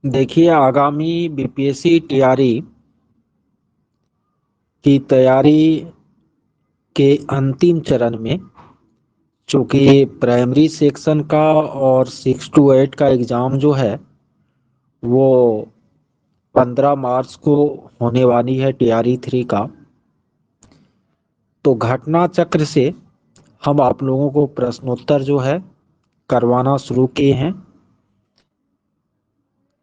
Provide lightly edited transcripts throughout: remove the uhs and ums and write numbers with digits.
देखिए, आगामी BPSC TRE की तैयारी के अंतिम चरण में, चूंकि प्राइमरी सेक्शन का और 6 to 8 का एग्ज़ाम जो है वो 15 मार्च को होने वाली है टीआरई 3 का। तो घटना चक्र से हम आप लोगों को प्रश्नोत्तर जो है करवाना शुरू किए हैं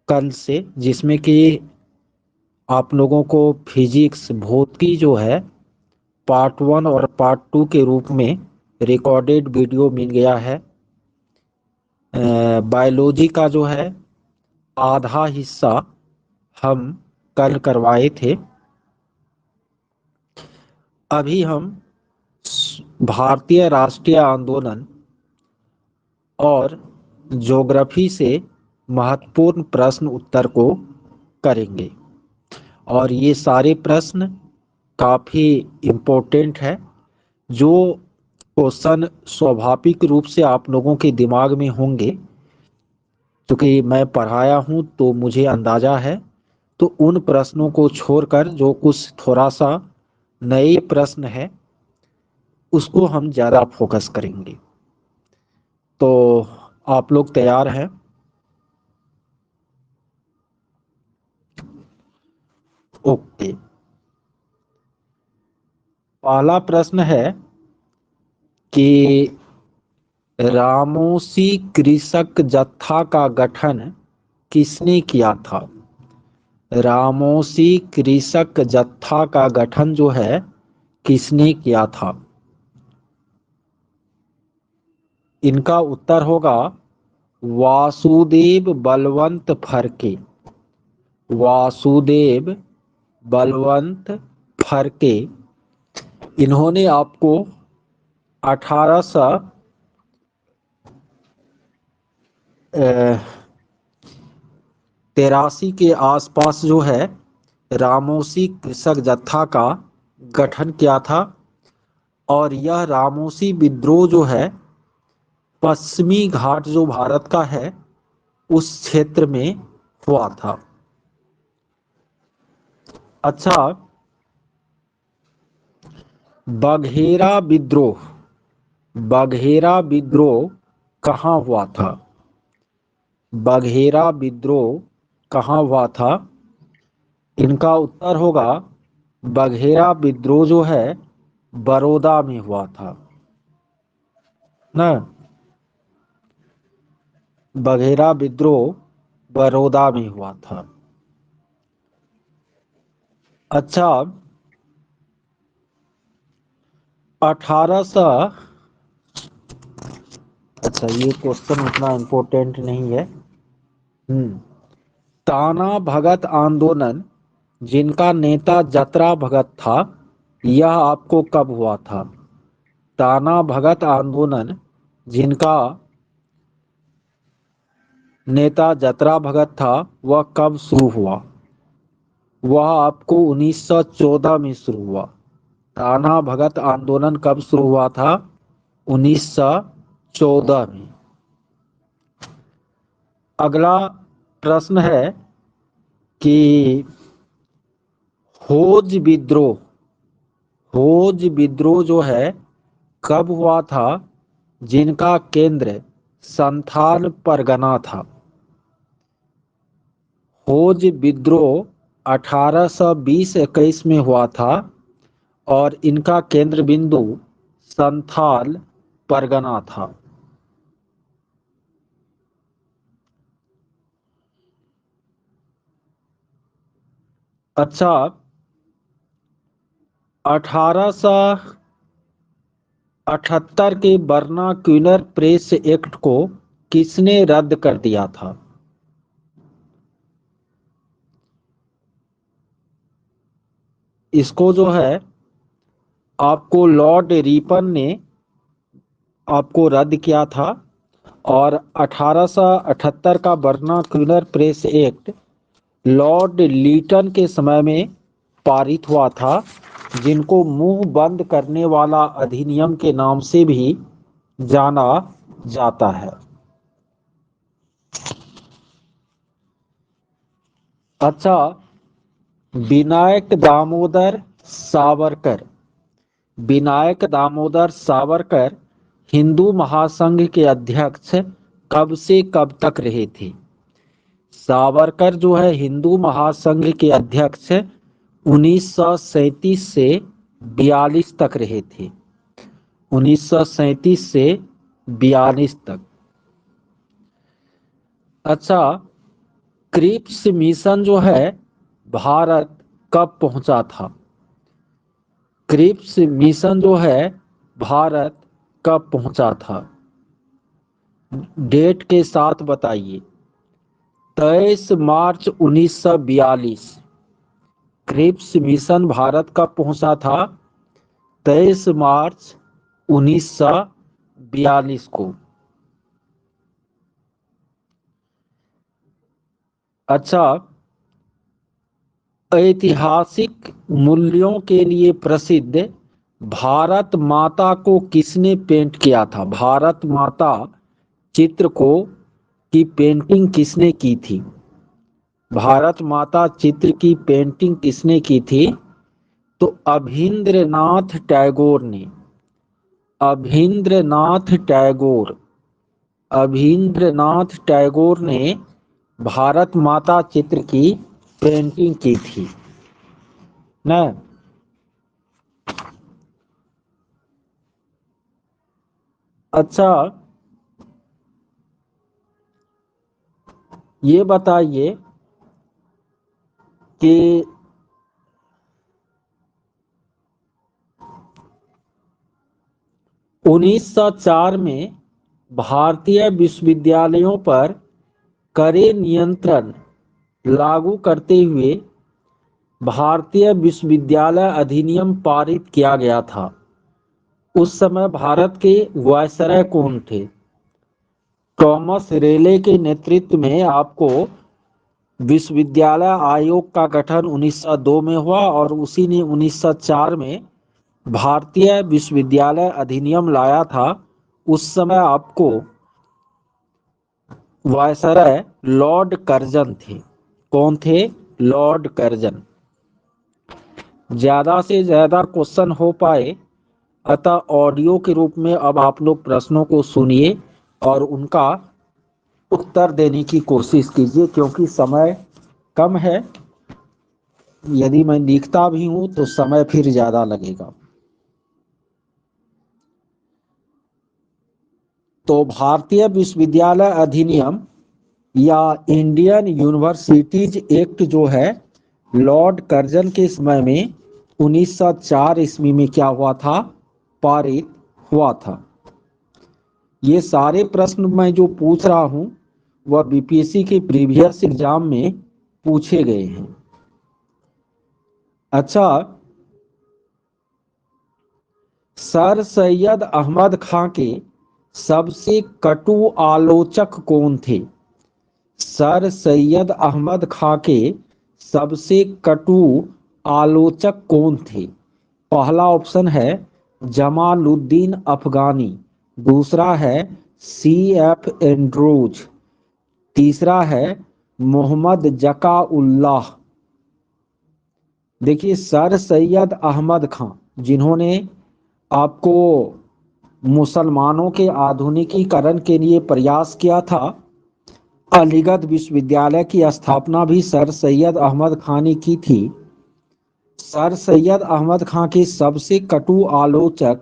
कल से, जिसमें कि आप लोगों को फिजिक्स भौतिकी जो है पार्ट 1 और पार्ट 2 के रूप में रिकॉर्डेड वीडियो मिल गया है। बायोलॉजी का जो है आधा हिस्सा हम कल करवाए थे। अभी हम भारतीय राष्ट्रीय आंदोलन और ज्योग्राफी से महत्वपूर्ण प्रश्न उत्तर को करेंगे, और ये सारे प्रश्न काफ़ी इम्पोर्टेंट है। जो क्वेश्चन स्वाभाविक रूप से आप लोगों के दिमाग में होंगे, क्योंकि मैं पढ़ाया हूँ तो मुझे अंदाजा है, तो उन प्रश्नों को छोड़कर जो कुछ थोड़ा सा नए प्रश्न है उसको हम ज़्यादा फोकस करेंगे। तो आप लोग तैयार हैं? ओके। पहला प्रश्न है कि रामोसी कृषक जत्था का गठन किसने किया था? रामोसी कृषक जत्था का गठन जो है किसने किया था? इनका उत्तर होगा वासुदेव बलवंत फरके। वासुदेव बलवंत फरके। इन्होंने आपको 1883 के आसपास जो है रामोसी कृषक जत्था का गठन किया था, और यह रामोसी विद्रोह जो है पश्चिमी घाट जो भारत का है उस क्षेत्र में हुआ था। अच्छा, बघेरा विद्रोह, बघेरा विद्रोह कहाँ हुआ था? बघेरा विद्रोह कहाँ हुआ था? इनका उत्तर होगा बघेरा विद्रोह जो है बड़ौदा में हुआ था ना। बघेरा विद्रोह बड़ौदा में हुआ था। अच्छा, 1800, अच्छा ये क्वेश्चन उतना इम्पोर्टेंट नहीं है। ताना भगत आंदोलन जिनका नेता जतरा भगत था, यह आपको कब हुआ था? ताना भगत आंदोलन जिनका नेता जतरा भगत था वह कब शुरू हुआ? वह आपको 1914 में शुरू हुआ। ताना भगत आंदोलन कब शुरू हुआ था? 1914 में। अगला प्रश्न है कि होज विद्रोह, होज विद्रोह जो है कब हुआ था, जिनका केंद्र संथाल परगना था? होज विद्रोह 1820-21 में हुआ था, और इनका केंद्र बिंदु संथाल परगना था। अच्छा, 1878 के वर्नाक्यूलर प्रेस एक्ट को किसने रद्द कर दिया था? इसको जो है आपको लॉर्ड रिपन ने आपको रद्द किया था, और 1878 का vernacular press act Lord Lytton के समय में पारित हुआ था, जिनको मुंह बंद करने वाला अधिनियम के नाम से भी जाना जाता है। अच्छा, विनायक दामोदर सावरकर। विनायक दामोदर सावरकर हिंदू महासंघ के अध्यक्ष कब से कब तक रहे थे? सावरकर जो है हिंदू महासंघ के अध्यक्ष 1937 से 42 तक रहे थे। 1937 से 42 तक। अच्छा, क्रिप्स मिशन जो है भारत कब पहुंचा था? क्रिप्स मिशन जो है भारत कब पहुंचा था? डेट के साथ बताइए। 23 मार्च 1942। क्रिप्स मिशन भारत कब पहुंचा था? 23 मार्च 1942 को। अच्छा, ऐतिहासिक मूल्यों के लिए प्रसिद्ध भारत माता को किसने पेंट किया था? भारत माता चित्र को की पेंटिंग किसने की थी? भारत माता चित्र की पेंटिंग किसने की थी? तो अभिंद्रनाथ टैगोर ने। अभिंद्रनाथ टैगोर। अभिंद्रनाथ टैगोर ने भारत माता चित्र की पेंटिंग की थी ना। अच्छा, ये बताइए कि 1904 में भारतीय विश्वविद्यालयों पर कड़े नियंत्रण लागू करते हुए भारतीय विश्वविद्यालय अधिनियम पारित किया गया था। उस समय भारत के वायसराय कौन थे? थॉमस रेले के नेतृत्व में आपको विश्वविद्यालय आयोग का गठन 1902 में हुआ और उसी ने 1904 में भारतीय विश्वविद्यालय अधिनियम लाया था। उस समय आपको वायसराय लॉर्ड कर्जन थे। कौन थे? Lord Curzon. ज्यादा से ज्यादा क्वेश्चन हो पाए, अतः ऑडियो के रूप में अब आप लोग प्रश्नों को सुनिए और उनका उत्तर देने की कोशिश कीजिए, क्योंकि समय कम है। यदि मैं लिखता भी हूं तो समय फिर ज्यादा लगेगा। तो भारतीय विश्वविद्यालय अधिनियम या इंडियन यूनिवर्सिटीज एक्ट जो है लॉर्ड कर्जन के समय में 1904 ईस्वी में क्या हुआ था? पारित हुआ था। ये सारे प्रश्न मैं जो पूछ रहा हूं वह बीपीएससी के प्रीवियस एग्जाम में पूछे गए हैं। अच्छा, सर सैयद अहमद खां के सबसे कटु आलोचक कौन थे? सर सैयद अहमद खां के सबसे कटु आलोचक कौन थे? पहला ऑप्शन है जमालुद्दीन अफगानी, दूसरा है सी एफ एंड्रूज, तीसरा है मोहम्मद जका उल्लाह। देखिए, सर सैयद अहमद खां जिन्होंने आपको मुसलमानों के आधुनिकीकरण के लिए प्रयास किया था, अलीगढ़ विश्वविद्यालय की स्थापना भी सर सैयद अहमद खां ने की थी। सर सैयद अहमद खां के सबसे कटु आलोचक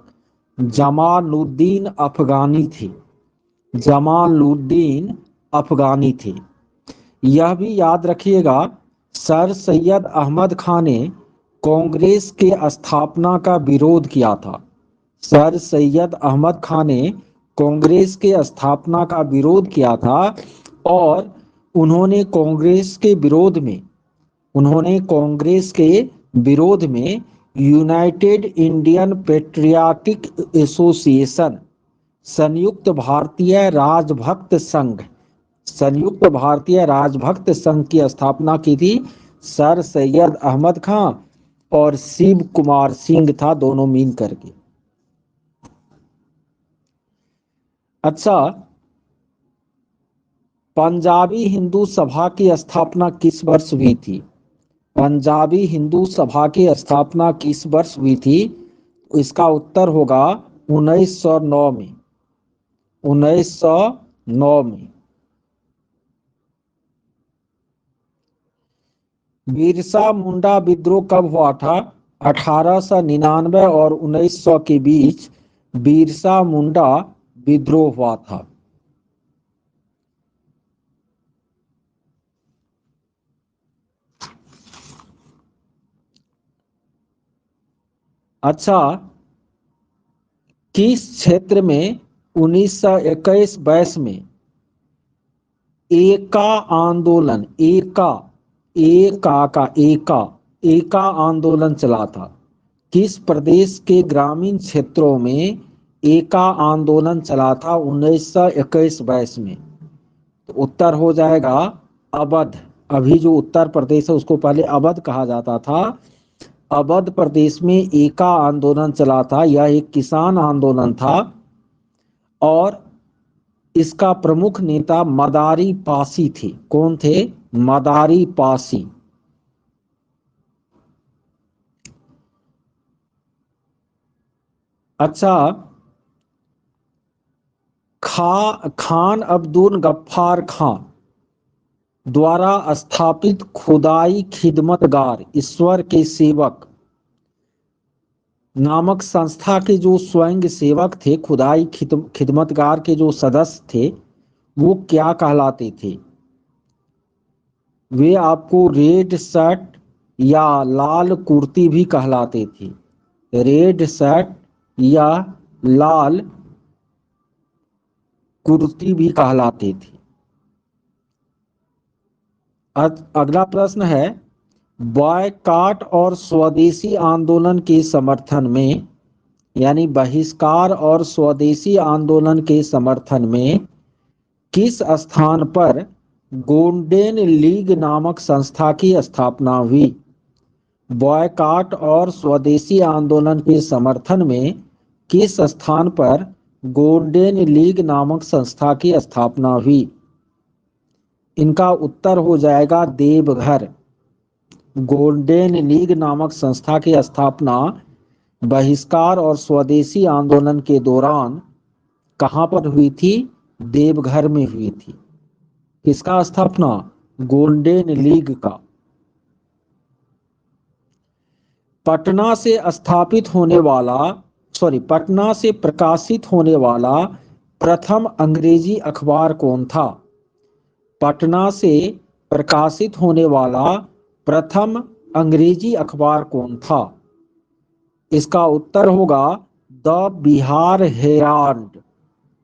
जमालुद्दीन अफगानी थे। जमालुद्दीन अफगानी थे। यह भी याद रखिएगा, सर सैयद अहमद खां ने कांग्रेस के स्थापना का विरोध किया था। सर सैयद अहमद खां ने कांग्रेस के स्थापना का विरोध किया था और उन्होंने कांग्रेस के विरोध में यूनाइटेड इंडियन पेट्रियाटिक एसोसिएशन, संयुक्त भारतीय राजभक्त संघ की स्थापना की थी। सर सैयद अहमद खां और शिव कुमार सिंह था, दोनों मिल करके। अच्छा, पंजाबी हिंदू सभा की स्थापना किस वर्ष हुई थी? पंजाबी हिंदू सभा की स्थापना किस वर्ष हुई थी? इसका उत्तर होगा 1909 में। 1909 में। बिरसा मुंडा विद्रोह कब हुआ था? 1899 और 1900 के बीच बिरसा मुंडा विद्रोह हुआ था। अच्छा, किस क्षेत्र में 1921-22 में एका आंदोलन एका आंदोलन चला था? किस प्रदेश के ग्रामीण क्षेत्रों में एका आंदोलन चला था 1921-22 में? तो उत्तर हो जाएगा अवध। अभी जो उत्तर प्रदेश है उसको पहले अवध कहा जाता था। अवध प्रदेश में एका आंदोलन चला था। यह एक किसान आंदोलन था और इसका प्रमुख नेता मदारी पासी थे। कौन थे? मदारी पासी। अच्छा, खान अब्दुल गफ्फार खान द्वारा स्थापित खुदाई खिदमतगार ईश्वर के सेवक नामक संस्था के जो स्वयं सेवक थे, खुदाई खिदमतगार के जो सदस्य थे, वो क्या कहलाते थे? वे आपको रेड शर्ट या लाल कुर्ती भी कहलाते थे। रेड शर्ट या लाल कुर्ती भी कहलाते थे। अगला प्रश्न है, बॉयकॉट और स्वदेशी आंदोलन के समर्थन में, यानी बहिष्कार और स्वदेशी आंदोलन के समर्थन में किस स्थान पर गोल्डन लीग नामक संस्था की स्थापना हुई? बॉयकॉट और स्वदेशी आंदोलन के समर्थन में किस स्थान पर गोल्डन लीग नामक संस्था की स्थापना हुई? इनका उत्तर हो जाएगा देवघर। गोल्डन लीग नामक संस्था की स्थापना बहिष्कार और स्वदेशी आंदोलन के दौरान कहां पर हुई थी? देवघर में हुई थी। किसका स्थापना? गोल्डन लीग का। पटना से प्रकाशित होने वाला प्रथम अंग्रेजी अखबार कौन था? पटना से प्रकाशित होने वाला प्रथम अंग्रेजी अखबार कौन था? इसका उत्तर होगा द बिहार हेराल्ड।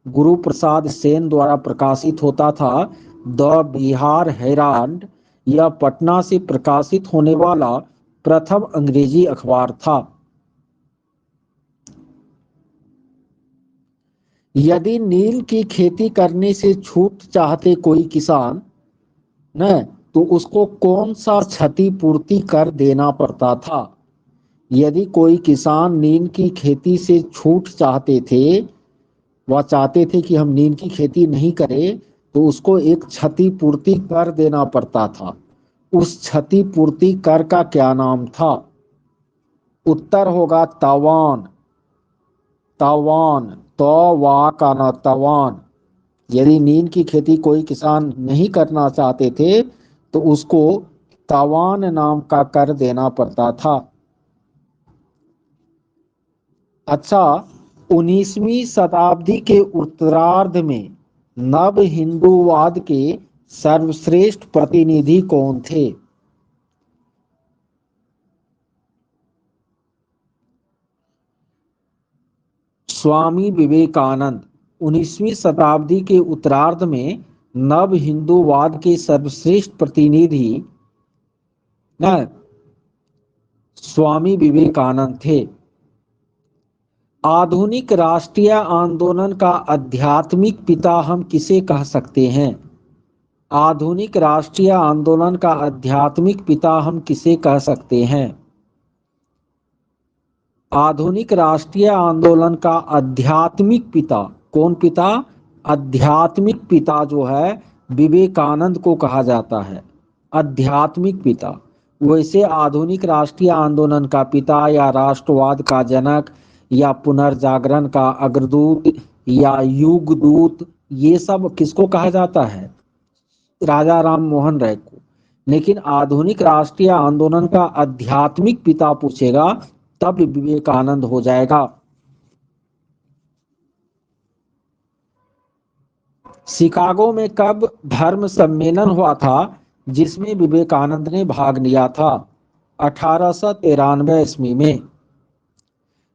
गुरु प्रसाद सेन द्वारा प्रकाशित होता था द बिहार हेराल्ड। यह पटना से प्रकाशित होने वाला प्रथम अंग्रेजी अखबार था। यदि नील की खेती करने से छूट चाहते कोई किसान न, तो उसको कौन सा क्षतिपूर्ति कर देना पड़ता था? यदि कोई किसान नील की खेती से छूट चाहते थे, वह चाहते थे कि हम नील की खेती नहीं करें, तो उसको एक क्षतिपूर्ति कर देना पड़ता था। उस क्षतिपूर्ति कर का क्या नाम था? उत्तर होगा तावान। तावान, तो वा का ना तावान। यदि नील की खेती कोई किसान नहीं करना चाहते थे तो उसको तावान नाम का कर देना पड़ता था। अच्छा, 19वीं शताब्दी के उत्तरार्ध में नव हिंदूवाद के सर्वश्रेष्ठ प्रतिनिधि कौन थे? स्वामी विवेकानंद। 19वीं शताब्दी के उत्तरार्ध में नव हिंदूवाद के सर्वश्रेष्ठ प्रतिनिधि न स्वामी विवेकानंद थे। आधुनिक राष्ट्रीय आंदोलन का आध्यात्मिक पिता हम किसे कह सकते हैं? आधुनिक राष्ट्रीय आंदोलन का आध्यात्मिक पिता हम किसे कह सकते हैं? आधुनिक राष्ट्रीय आंदोलन का आध्यात्मिक पिता कौन पिता? आध्यात्मिक पिता जो है विवेकानंद को कहा जाता है आध्यात्मिक पिता। वैसे आधुनिक राष्ट्रीय आंदोलन का पिता या राष्ट्रवाद का जनक या पुनर्जागरण का अग्रदूत या युगदूत, ये सब किसको कहा जाता है? राजा राम मोहन राय को। लेकिन आधुनिक राष्ट्रीय आंदोलन का आध्यात्मिक पिता पूछेगा तब विवेकानंद हो जाएगा। शिकागो में कब धर्म सम्मेलन हुआ था जिसमें विवेकानंद ने भाग लिया था? 1893 ईस्वी में।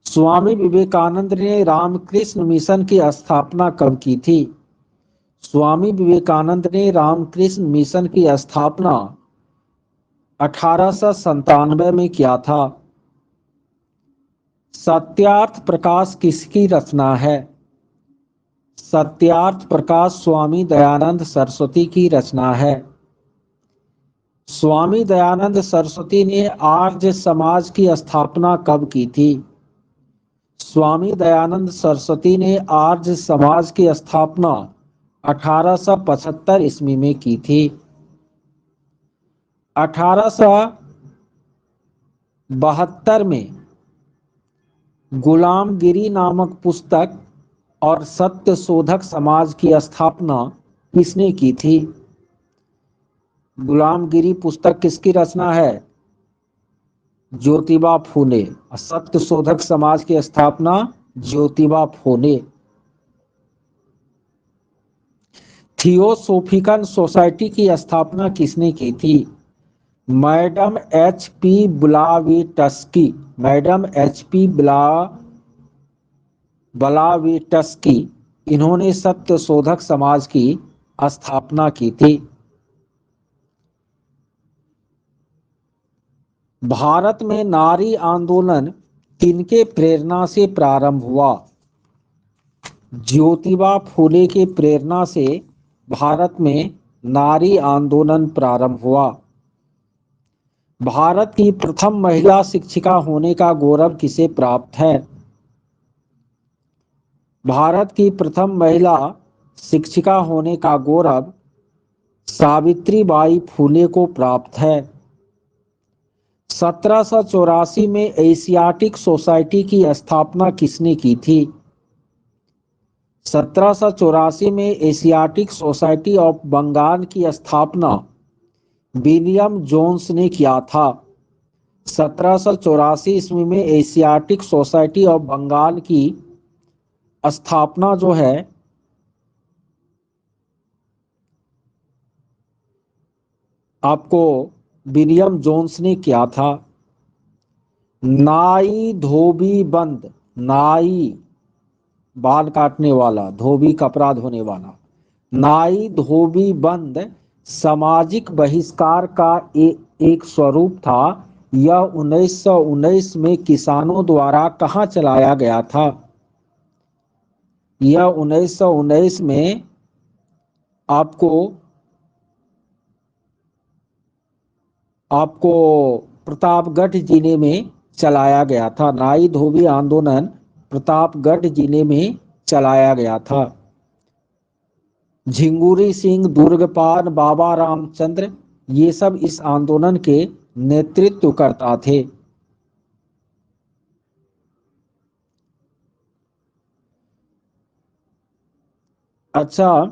स्वामी विवेकानंद ने रामकृष्ण मिशन की स्थापना कब की थी? स्वामी विवेकानंद ने रामकृष्ण मिशन की स्थापना 1897 में किया था। सत्यार्थ प्रकाश किसकी रचना है? सत्यार्थ प्रकाश स्वामी दयानंद सरस्वती की रचना है। स्वामी दयानंद सरस्वती ने आर्य समाज की स्थापना कब की थी? स्वामी दयानंद सरस्वती ने आर्य समाज की स्थापना 1875 ईस्वी में की थी। 1872 में गुलामगिरी नामक पुस्तक और सत्य शोधक समाज की स्थापना किसने की थी? गुलामगिरी पुस्तक किसकी रचना है? ज्योतिबा फूले। सत्य शोधक समाज की स्थापना ज्योतिबा फूले। थियोसोफिकल सोसाइटी की स्थापना किसने की थी? Madam H.P. ब्लावेटस्की। Madam H.P. ब्लावेटस्की, इन्होंने सत्य शोधक समाज की स्थापना की थी। भारत में नारी आंदोलन किनके प्रेरणा से प्रारंभ हुआ? ज्योतिबा फूले के प्रेरणा से भारत में नारी आंदोलन प्रारंभ हुआ। भारत की प्रथम महिला शिक्षिका होने का गौरव किसे प्राप्त है? भारत की प्रथम महिला शिक्षिका होने का गौरव सावित्रीबाई फूले को प्राप्त है। 1784 में एशियाटिक सोसाइटी की स्थापना किसने की थी? 1784 में एशियाटिक सोसाइटी ऑफ बंगाल की स्थापना विलियम जोन्स ने किया था। 1784 ईस्वी में एशियाटिक सोसाइटी ऑफ बंगाल की स्थापना जो है आपको विलियम जोन्स ने किया था। नाई धोबी बंद, नाई बाल काटने वाला, धोबी कपड़ा धोने वाला, नाई धोबी बंद सामाजिक बहिष्कार का एक स्वरूप था। यह 1919 में किसानों द्वारा कहाँ चलाया गया था? यह 1919 में आपको प्रतापगढ़ जिले में चलाया गया था। नाई धोबी आंदोलन प्रतापगढ़ जिले में चलाया गया था। झिंगुरी सिंह, दुर्गपाल, बाबा रामचंद्र, ये सब इस आंदोलन के नेतृत्व करता थे। अच्छा,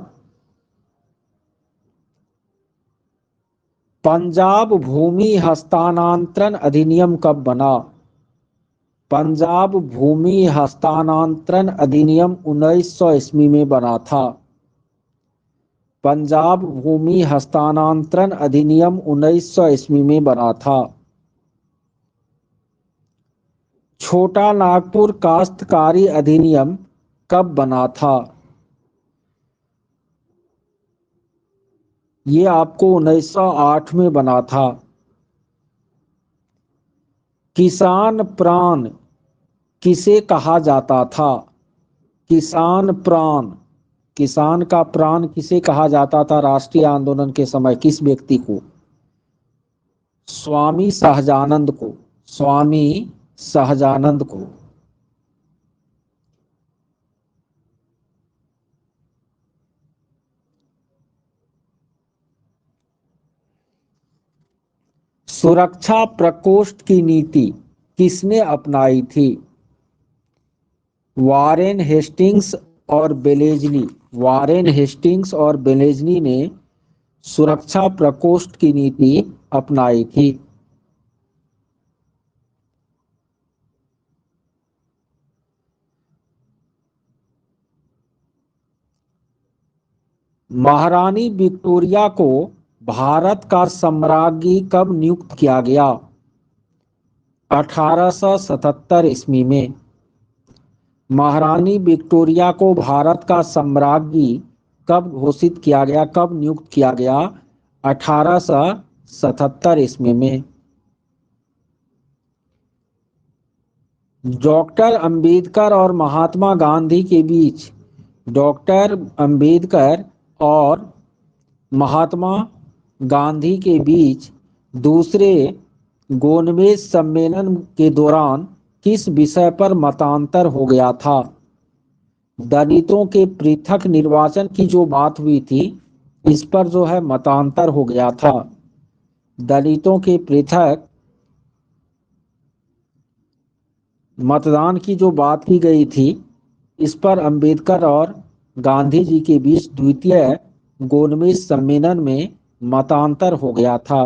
पंजाब भूमि हस्तांतरण अधिनियम कब बना? पंजाब भूमि हस्तांतरण अधिनियम 1900 ईस्वी में बना था। पंजाब भूमि हस्तांतरण अधिनियम 1900 ईस्वी में बना था। छोटा नागपुर काश्तकारी अधिनियम कब बना था? ये आपको 1908 में बना था। किसान प्राण किसे कहा जाता था? किसान प्राण, किसान का प्राण किसे कहा जाता था राष्ट्रीय आंदोलन के समय? किस व्यक्ति को? स्वामी सहजानंद को। स्वामी सहजानंद को। सुरक्षा प्रकोष्ठ की नीति किसने अपनाई थी? वारेन हेस्टिंग्स और बेलेजली। वारेन हेस्टिंग्स और बेलेजली ने सुरक्षा प्रकोष्ठ की नीति अपनाई थी। महारानी विक्टोरिया को भारत का सम्राज्ञी कब नियुक्त किया गया? 1877 ईस्वी में। महारानी विक्टोरिया को भारत का सम्राज्ञी कब घोषित किया गया, कब नियुक्त किया गया? 1877 ईस्वी में। डॉक्टर अंबेडकर और महात्मा गांधी के बीच, डॉक्टर अंबेडकर और महात्मा गांधी के बीच दूसरे गोलमेज सम्मेलन के दौरान किस विषय पर मतांतर हो गया था? दलितों के पृथक निर्वाचन की जो बात हुई थी, इस पर जो है मतांतर हो गया था। दलितों के पृथक मतदान की जो बात की गई थी, इस पर अंबेडकर और गांधी जी के बीच द्वितीय गोलमेज सम्मेलन में मतांतर हो गया था।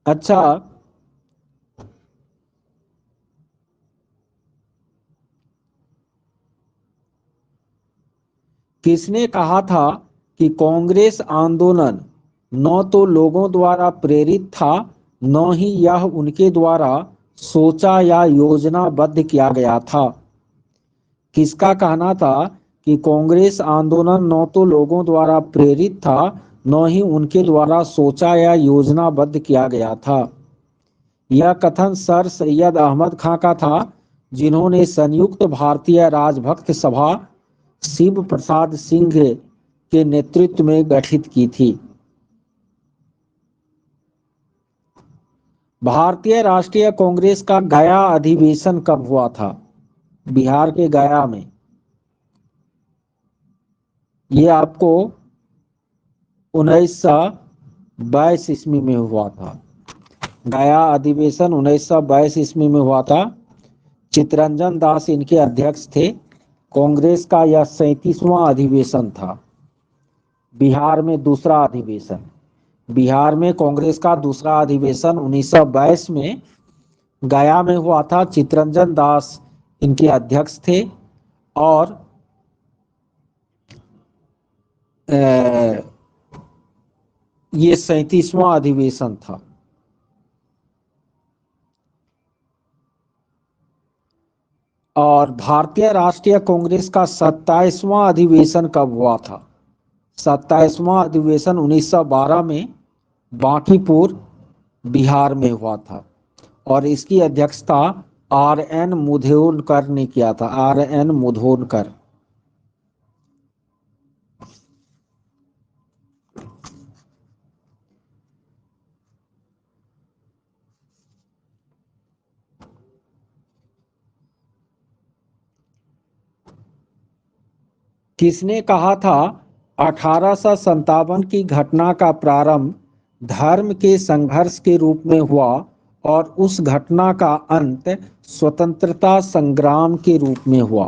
अच्छा, किसने कहा था कि कांग्रेस आंदोलन न तो लोगों द्वारा प्रेरित था, न ही यह उनके द्वारा सोचा या योजनाबद्ध किया गया था? किसका कहना था कि कांग्रेस आंदोलन न तो लोगों द्वारा प्रेरित था, न ही उनके द्वारा सोचा या योजनाबद्ध किया गया था? यह कथन सर सैयद अहमद खां का था, जिन्होंने संयुक्त भारतीय राजभक्त सभा शिव प्रसाद सिंह के नेतृत्व में गठित की थी। भारतीय राष्ट्रीय कांग्रेस का गया अधिवेशन कब हुआ था? बिहार के गया में। ये आपको 1922 ईस्वी में हुआ था। गया अधिवेशन 1922 ईस्वी में हुआ था। चित्तरंजन दास इनके अध्यक्ष थे। कांग्रेस का यह 37वां अधिवेशन था। बिहार में दूसरा अधिवेशन, बिहार में कांग्रेस का दूसरा अधिवेशन 1922 में गया में हुआ था। चित्तरंजन दास इनके अध्यक्ष थे और ये 37वां अधिवेशन था। और भारतीय राष्ट्रीय कांग्रेस का 27वां अधिवेशन कब हुआ था? 27वां अधिवेशन 1912 में बांकीपुर बिहार में हुआ था और इसकी अध्यक्षता आर.एन. मुधोलकर ने किया था। आर.एन. मुधोलकर। किसने कहा था 1857 की घटना का प्रारंभ धर्म के संघर्ष के रूप में हुआ और उस घटना का अंत स्वतंत्रता संग्राम के रूप में हुआ?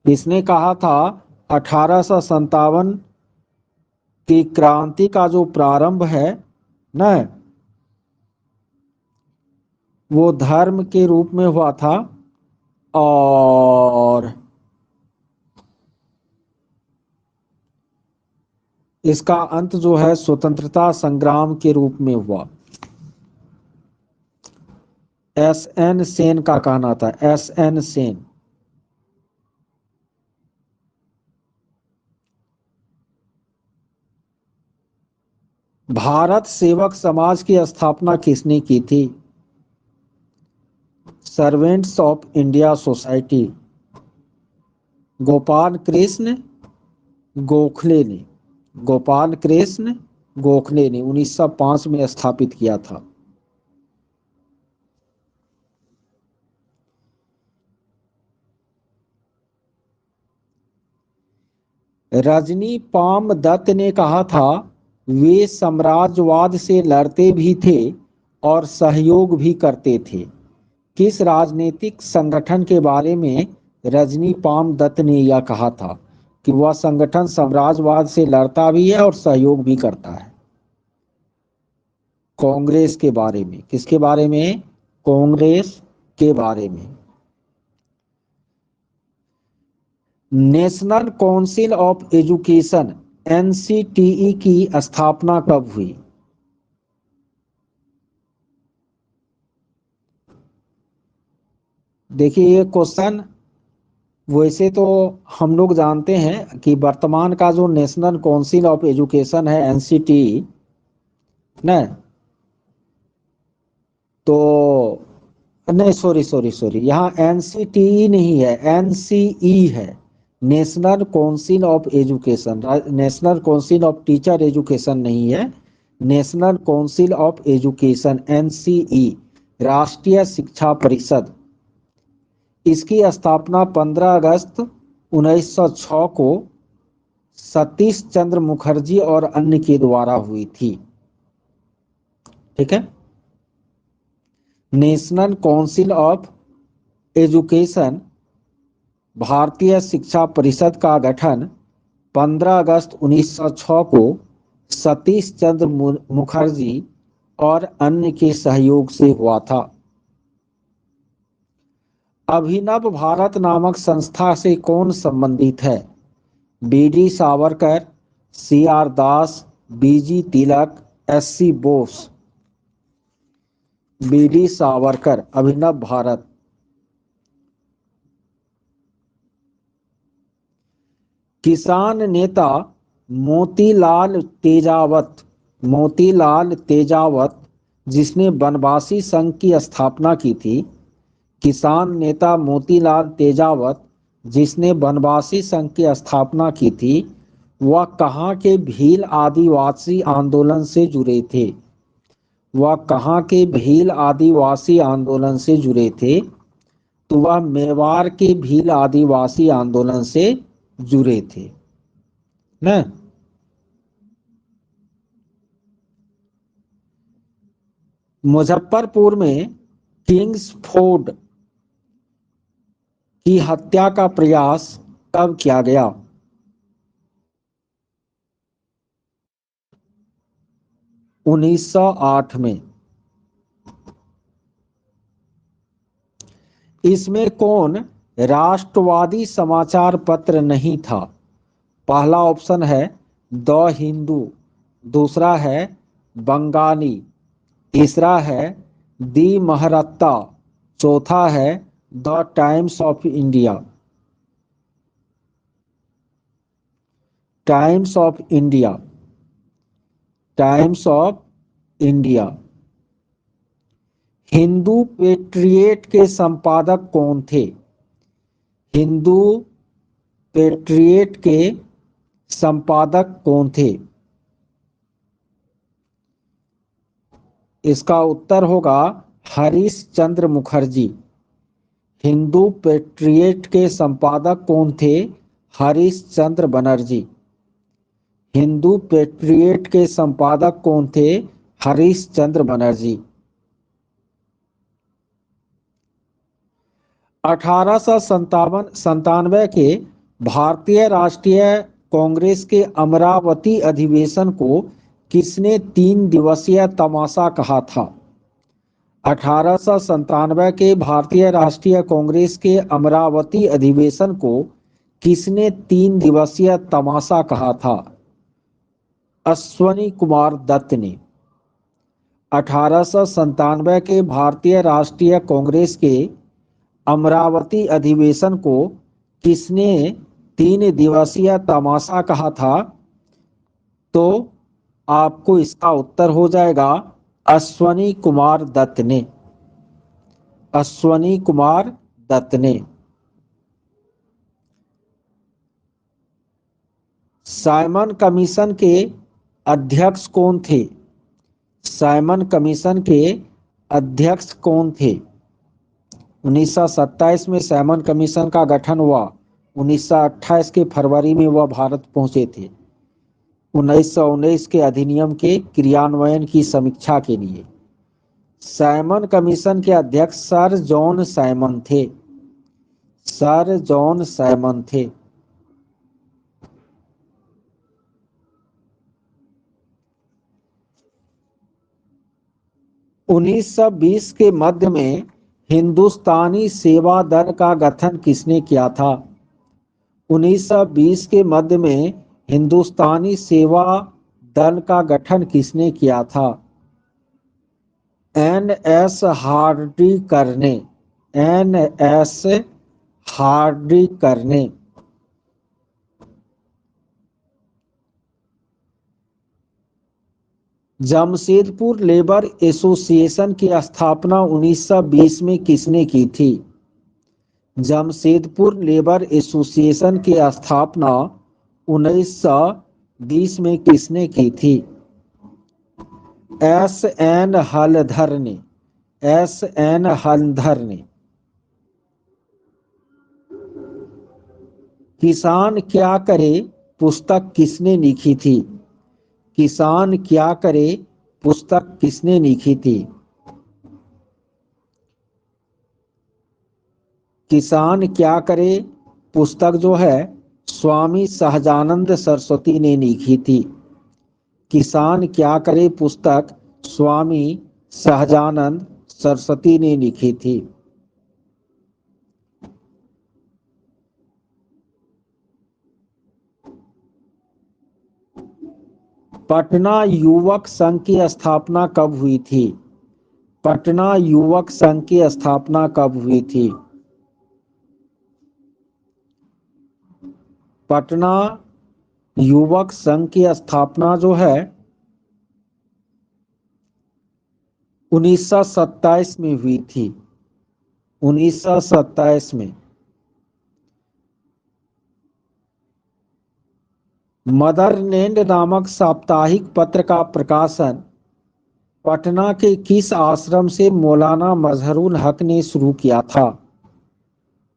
किसने कहा था 1857 की क्रांति का जो प्रारंभ है न, वो धर्म के रूप में हुआ था और इसका अंत जो है स्वतंत्रता संग्राम के रूप में हुआ? एस.एन. सेन का कहना था। एस.एन. सेन। भारत सेवक समाज की स्थापना किसने की थी? Servants of India society. Gopal Krishna Gokhale ने, गोपाल कृष्ण गोखले ने 1905 में स्थापित किया था। रजनी पाम दत्त ने कहा था, वे साम्राज्यवाद से लड़ते भी थे और सहयोग भी करते थे। किस राजनीतिक संगठन के बारे में रजनी पाम दत्त ने यह कहा था कि वह संगठन साम्राज्यवाद से लड़ता भी है और सहयोग भी करता है? कांग्रेस के बारे में। किसके बारे में? कांग्रेस के बारे में। National council of education NCTE की स्थापना कब हुई? देखिए, ये क्वेश्चन वैसे तो हम लोग जानते हैं कि वर्तमान का जो नेशनल काउंसिल ऑफ एजुकेशन है एनसीटीई ना, तो नहीं, सॉरी सॉरी सॉरी, यहाँ एनसीटीई नहीं है, एनसीई है, national council of education. National council of teacher education नहीं है, national council of education NCE, राष्ट्रीय शिक्षा परिषद। इसकी स्थापना 15 अगस्त 1906 को सतीश चंद्र मुखर्जी और अन्य के द्वारा हुई थी। ठीक है। नेशनल काउंसिल ऑफ एजुकेशन, भारतीय शिक्षा परिषद का गठन 15 अगस्त 1906 को सतीश चंद्र मुखर्जी और अन्य के सहयोग से हुआ था। अभिनव भारत नामक संस्था से कौन संबंधित है? बीडी सावरकर, सीआर दास, बीजी तिलक, एससी बोस। बीडी सावरकर, अभिनव भारत। किसान नेता मोतीलाल तेजावत, मोतीलाल तेजावत जिसने बनवासी संघ की स्थापना की थी, किसान नेता मोतीलाल तेजावत जिसने बनवासी संघ की स्थापना की थी, वह कहाँ के भील आदिवासी आंदोलन से जुड़े थे? वह कहाँ के भील आदिवासी आंदोलन से जुड़े थे? तो वह मेवाड़ के भील आदिवासी आंदोलन से जुड़े थे ना। मुजफ्फरपुर में किंग्स फोर्ड की हत्या का प्रयास कब किया गया? 1908 में। इसमें कौन राष्ट्रवादी समाचार पत्र नहीं था? पहला ऑप्शन है द हिंदू, दूसरा है बंगाली, तीसरा है दी महरत्ता, चौथा है the times of India. Times of India, times of India. Hindu patriot के संपादक कौन थे? हिंदू पेट्रियट के संपादक कौन थे? इसका उत्तर होगा हरीश चंद्र मुखर्जी। हिंदू पेट्रियट के संपादक कौन थे? हरीश चंद्र बनर्जी। हिंदू पेट्रियट के संपादक कौन थे? हरीश चंद्र बनर्जी। 1897 के भारतीय राष्ट्रीय कांग्रेस के अमरावती अधिवेशन को किसने 3 दिवसीय तमाशा कहा था? 1897 के भारतीय राष्ट्रीय कांग्रेस के अमरावती अधिवेशन को किसने 3 दिवसीय तमाशा कहा था? अश्वनी कुमार दत्त ने। 1897 के भारतीय राष्ट्रीय कांग्रेस के अमरावती अधिवेशन को किसने 3 दिवसीय तमाशा कहा था? तो आपको इसका उत्तर हो जाएगा अश्वनी कुमार दत्त ने। अश्वनी कुमार दत्त ने। साइमन कमीशन के अध्यक्ष कौन थे? साइमन कमीशन के अध्यक्ष कौन थे? 1927 में साइमन कमीशन का गठन हुआ 1928 के फरवरी में वह भारत पहुंचे थे 1919 के अधिनियम के क्रियान्वयन की समीक्षा के लिए। साइमन कमीशन के अध्यक्ष सर जॉन साइमन थे। सर जॉन साइमन थे। उन्नीस सौ 20 के मध्य में हिंदुस्तानी सेवा दल का गठन किसने किया था? 1920 के मध्य में हिंदुस्तानी सेवा दल का गठन किसने किया था? एन.एस. हार्डिकर ने। एन.एस. हार्डिकर ने। जमशेदपुर लेबर एसोसिएशन की स्थापना 1920 में किसने की थी? जमशेदपुर लेबर एसोसिएशन की स्थापना 1920 में किसने की थी? एस.एन. हलधर ने। एस.एन. हलधर ने। किसान क्या करे पुस्तक किसने लिखी थी? किसान क्या करे पुस्तक किसने लिखी थी? किसान क्या करे पुस्तक जो है स्वामी सहजानंद सरस्वती ने लिखी थी। किसान क्या करे पुस्तक स्वामी सहजानंद सरस्वती ने लिखी थी। पटना युवक संघ की स्थापना कब हुई थी? पटना युवक संघ की स्थापना कब हुई थी? पटना युवक संघ की स्थापना जो है 1927 में हुई थी। 1927 में। मदरलैंड नामक साप्ताहिक पत्र का प्रकाशन पटना के किस आश्रम से मौलाना मजहरुल हक ने शुरू किया था?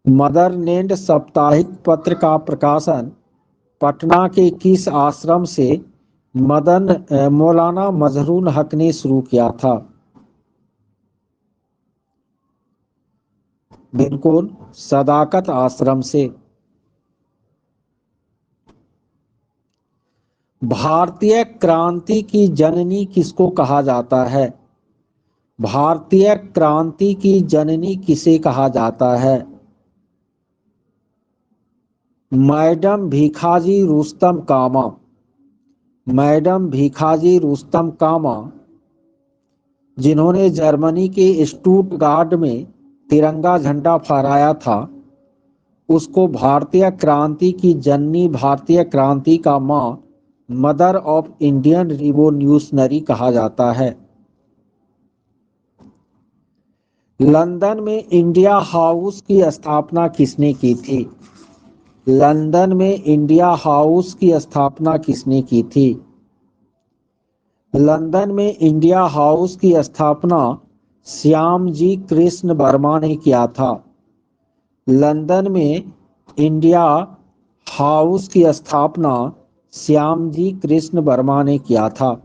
मदरलैंड साप्ताहिक पत्र का प्रकाशन पटना के किस आश्रम से मौलाना मजहरुल हक ने शुरू किया था? बिल्कुल, सदाकत आश्रम से। भारतीय क्रांति की जननी किसको कहा जाता है? भारतीय क्रांति की जननी किसे कहा जाता है? मैडम भीखाजी रुस्तम कामा। मैडम भीखाजी रुस्तम कामा, जिन्होंने जर्मनी के स्टुटगार्ट में तिरंगा झंडा फहराया था, उसको भारतीय क्रांति की जननी, भारतीय क्रांति का मां, मदर ऑफ इंडियन रिवोल्यूशनरी कहा जाता है। लंदन में इंडिया हाउस की स्थापना किसने की थी? लंदन में इंडिया हाउस की स्थापना किसने की थी? लंदन में इंडिया हाउस की स्थापना श्यामजी कृष्ण वर्मा ने किया था। लंदन में इंडिया हाउस की स्थापना श्यामजी कृष्ण वर्मा ने किया था।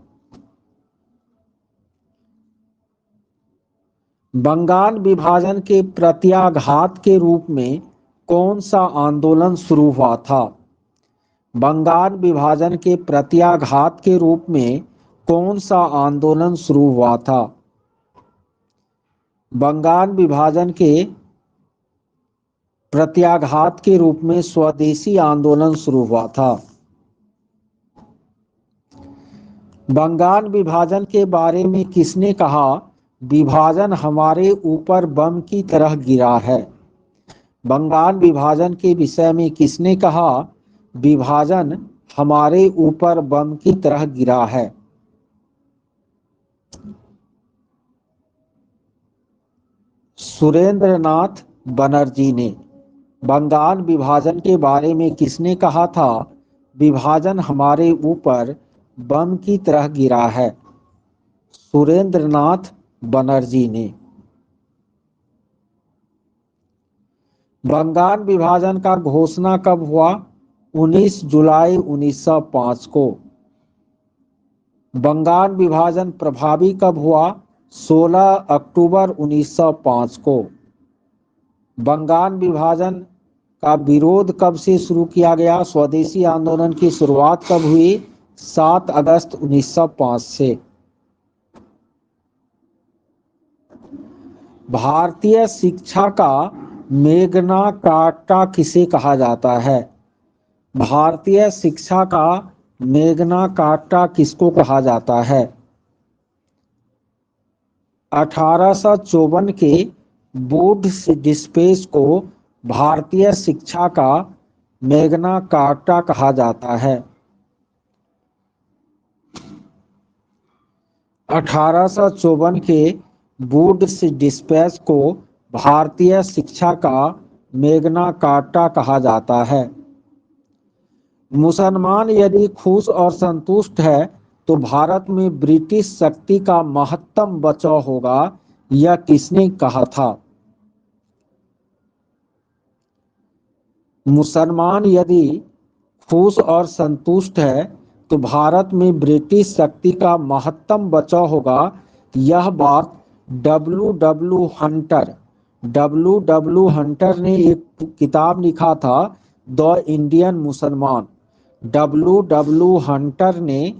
बंगाल विभाजन के प्रत्याघात के रूप में कौन सा आंदोलन शुरू हुआ था? बंगाल विभाजन के प्रत्याघात के रूप में कौन सा आंदोलन शुरू हुआ था? बंगाल विभाजन के प्रत्याघात के रूप में स्वदेशी आंदोलन शुरू हुआ था। बंगाल विभाजन के बारे में किसने कहा, विभाजन हमारे ऊपर बम की तरह गिरा है? बंगाल विभाजन के विषय में किसने कहा, विभाजन हमारे ऊपर बम की तरह गिरा है? सुरेंद्रनाथ बनर्जी ने। बंगाल विभाजन के बारे में किसने कहा था, विभाजन हमारे ऊपर बम की तरह गिरा है? सुरेंद्रनाथ बनर्जी ने। बंगाल विभाजन का घोषणा कब हुआ? 19 जुलाई 1905 को। बंगाल विभाजन प्रभावी कब हुआ? 16 अक्टूबर 1905 को। बंगाल विभाजन का विरोध कब से शुरू किया गया? स्वदेशी आंदोलन की शुरुआत कब हुई? 7 अगस्त 1905 से। भारतीय शिक्षा का मेगना कार्टा किसे कहा जाता है? भारतीय शिक्षा का मेगना कार्टा किसको कहा जाता है? 1854 के वुड्स डिस्पेच को भारतीय शिक्षा का मेगना कार्टा कहा जाता है। 1854 के वुड्स डिस्पेच को भारतीय शिक्षा का मेगना कार्टा कहा जाता है। मुसलमान यदि खुश और संतुष्ट है तो भारत में ब्रिटिश शक्ति का महत्तम बचाव होगा, यह किसने कहा था? मुसलमान यदि खुश और संतुष्ट है तो भारत में ब्रिटिश शक्ति का महत्तम बचाव होगा, यह बात डब्ल्यू हंटर ने एक किताब लिखा था, द इंडियन मुसलमान। डब्ल्यू हंटर ने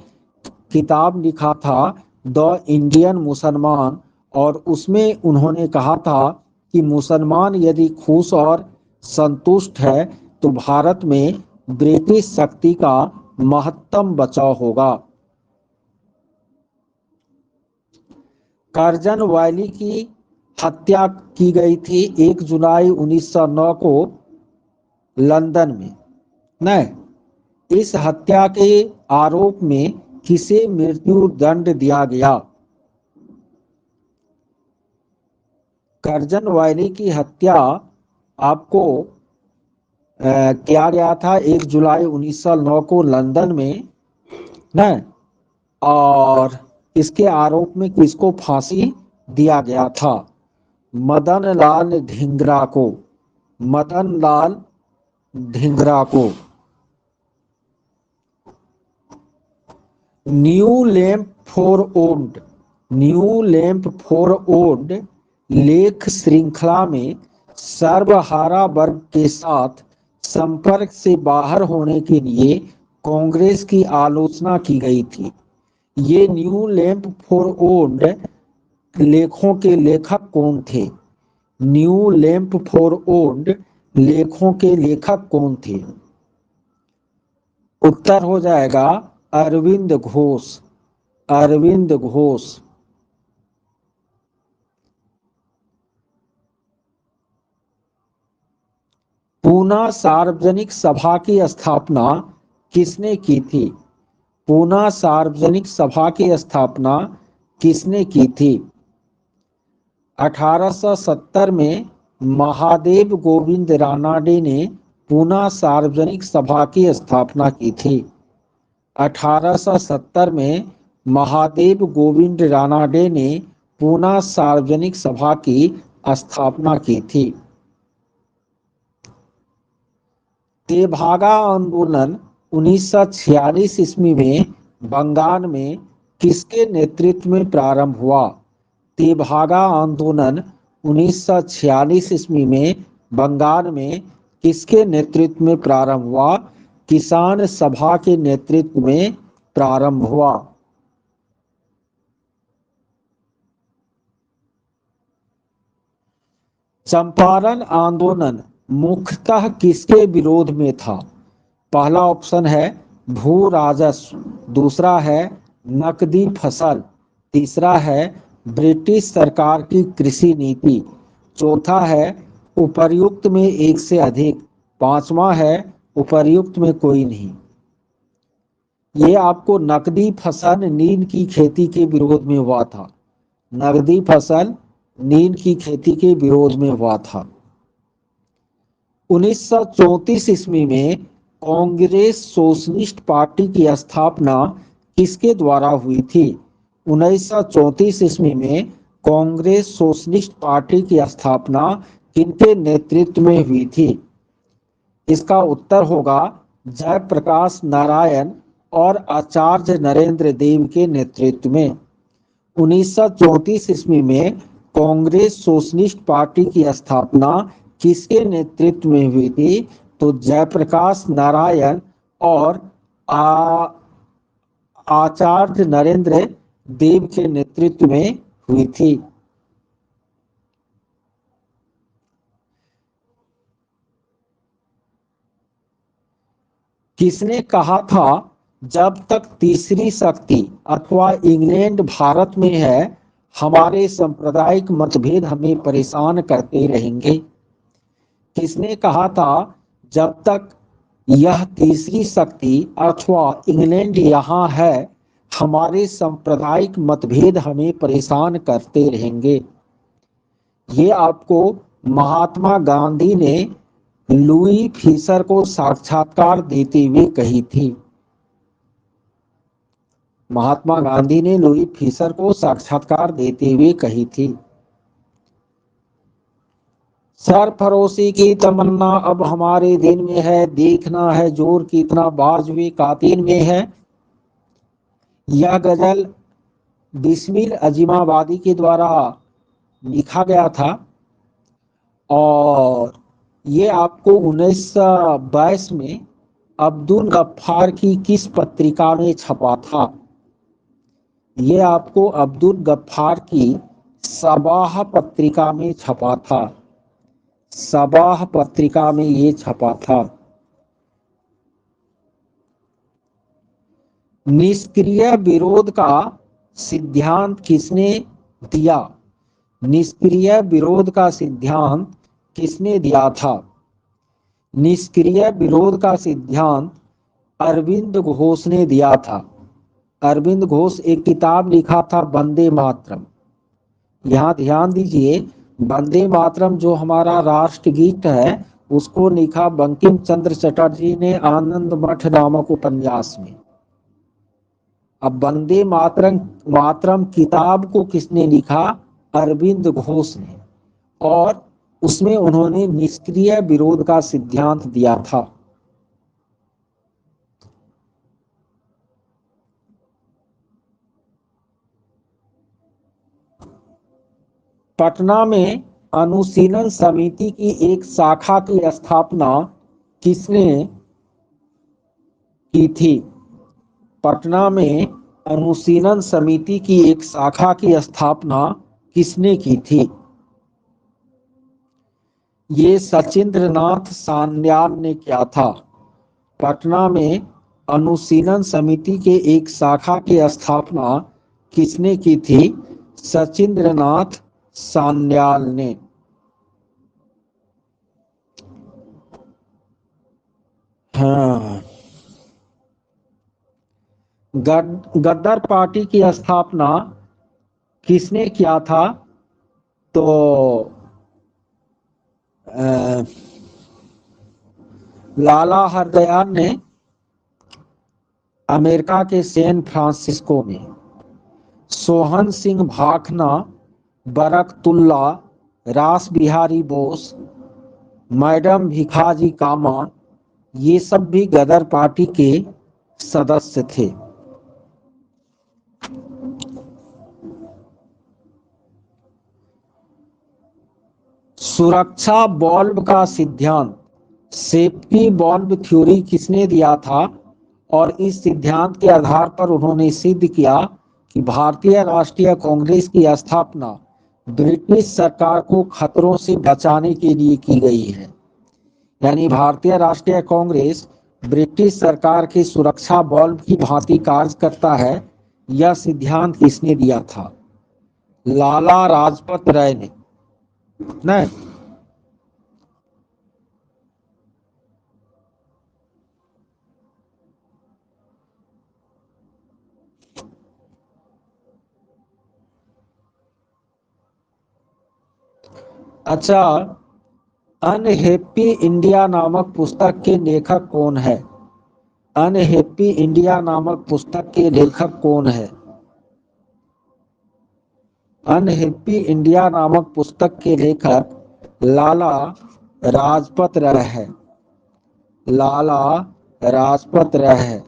किताब लिखा था द इंडियन मुसलमान, और उसमें उन्होंने कहा था कि मुसलमान यदि खुश और संतुष्ट है तो भारत में ब्रिटिश शक्ति का महत्तम बचाव होगा। कर्जन वैली की हत्या की गई थी 1 जुलाई 1909 को लंदन में। नहीं, इस हत्या के आरोप में किसे मृत्यु दंड दिया गया? कर्जन वैली की हत्या आपको किया गया था 1 जुलाई 1909 को लंदन में, नहीं, और इसके आरोप में किसको फांसी दिया गया था? मदन लाल धिंगरा को। मदन लाल धिंगरा को। न्यू लैंप फॉर ओल्ड लेख श्रृंखला में सर्वहारा वर्ग के साथ संपर्क से बाहर होने के लिए कांग्रेस की आलोचना की गई थी। ये न्यू लैंप फॉर ओल्ड लेखों के लेखक कौन थे? न्यू लैंप फॉर ओल्ड लेखों के लेखक कौन थे? उत्तर हो जाएगा अरविंद घोष। अरविंद घोष। पूना सार्वजनिक सभा की स्थापना किसने की थी? पूना सार्वजनिक सभा की स्थापना किसने की थी? 1870 में महादेव गोविंद रानाडे ने पूना सार्वजनिक सभा की स्थापना की थी। 1870 में महादेव गोविंद रानाडे ने पूना सार्वजनिक सभा की स्थापना की थी। तेभागा आंदोलन 1946 ईस्वी में बंगाल में किसके नेतृत्व में प्रारंभ हुआ? तेभागा आंदोलन 1946 ईस्वी में बंगाल में किसके नेतृत्व में प्रारंभ हुआ? किसान सभा के नेतृत्व में प्रारंभ हुआ। चंपारण आंदोलन मुख्यतः किसके विरोध में था? पहला ऑप्शन है भू राजस्व, दूसरा है नकदी फसल, तीसरा है ब्रिटिश सरकार की कृषि नीति, चौथा है उपर्युक्त में एक से अधिक, पांचवा है उपर्युक्त में कोई नहीं। ये आपको नकदी फसल नील की खेती के विरोध में हुआ था। नकदी फसल नील की खेती के विरोध में हुआ था। 1934 ईस्वी में कांग्रेस सोशलिस्ट पार्टी की स्थापना किसके द्वारा हुई थी? 1934 ईस्वी में कांग्रेस सोशलिस्ट पार्टी की स्थापना किनके नेतृत्व में हुई थी? इसका उत्तर होगा जयप्रकाश नारायण और आचार्य नरेंद्र देव के नेतृत्व में। 1934 ईस्वी में कांग्रेस सोशलिस्ट पार्टी की स्थापना किसके नेतृत्व में हुई थी? तो जयप्रकाश नारायण और आचार्य नरेंद्र देव के नेतृत्व में हुई थी। किसने कहा था जब तक तीसरी शक्ति अथवा इंग्लैंड भारत में है हमारे सांप्रदायिक मतभेद हमें परेशान करते रहेंगे? किसने कहा था जब तक यह तीसरी शक्ति अथवा इंग्लैंड यहाँ है हमारे सांप्रदायिक मतभेद हमें परेशान करते रहेंगे? ये आपको महात्मा गांधी ने लुई फिशर को साक्षात्कार देते हुए कही थी। महात्मा गांधी ने लुई फिशर को साक्षात्कार देते हुए कही थी। सरफरोशी की तमन्ना अब हमारे दिन में है, देखना है जोर कितना बाज हुए कातिल में है। यह गजल बिस्मिल अजीमाबादी के द्वारा लिखा गया था और ये आपको 1922 में अब्दुल गफ्फार की किस पत्रिका में छपा था? ये आपको अब्दुल गफ्फार की सबाह पत्रिका में छपा था। सबाह पत्रिका में ये छपा था। निष्क्रिय विरोध का सिद्धांत किसने दिया? निष्क्रिय विरोध का सिद्धांत किसने दिया था? निष्क्रिय विरोध का सिद्धांत अरविंद घोष ने दिया था। अरविंद घोष एक किताब लिखा था वंदे मातरम। यहाँ ध्यान दीजिए, वंदे मातरम जो हमारा राष्ट्रगीत है उसको लिखा बंकिम चंद्र चटर्जी ने आनंद मठ नामक उपन्यास में। अब वंदे मातरम मातरम किताब को किसने लिखा? अरविंद घोष ने, और उसमें उन्होंने निष्क्रिय विरोध का सिद्धांत दिया था। पटना में अनुशीलन समिति की एक शाखा की स्थापना किसने की थी? पटना में अनुशीलन समिति की एक शाखा की स्थापना किसने की थी? ये सचिंद्रनाथ सान्याल ने किया था। पटना में अनुशीलन समिति के एक शाखा की स्थापना किसने की थी? सचिंद्रनाथ सान्याल ने। हाँ, गद्दार पार्टी की स्थापना किसने किया था? तो लाला हरदयाल ने अमेरिका के सैन फ्रांसिस्को में। सोहन सिंह भाखना, बरकतुल्ला, रास बिहारी बोस, मैडम भिखाजी कामा, ये सब भी गदर पार्टी के सदस्य थे। सुरक्षा बल्ब का सिद्धांत, सेफ्टी बल्ब थ्योरी किसने दिया था? और इस सिद्धांत के आधार पर उन्होंने सिद्ध किया कि भारतीय राष्ट्रीय कांग्रेस की स्थापना ब्रिटिश सरकार को खतरों से बचाने के लिए की गई है। यानी भारतीय राष्ट्रीय कांग्रेस ब्रिटिश सरकार की सुरक्षा बल्ब की भांति कार्य करता है। यह सिद्धांत किसने दिया था? लाला लाजपत राय ने। नहीं, अच्छा, अनहैप्पी इंडिया नामक पुस्तक के लेखक कौन है? अनहैप्पी इंडिया नामक पुस्तक के लेखक कौन है? अनहैप्पी इंडिया नामक पुस्तक के लेखक लाला राजपत राय है। लाला राजपत राय है।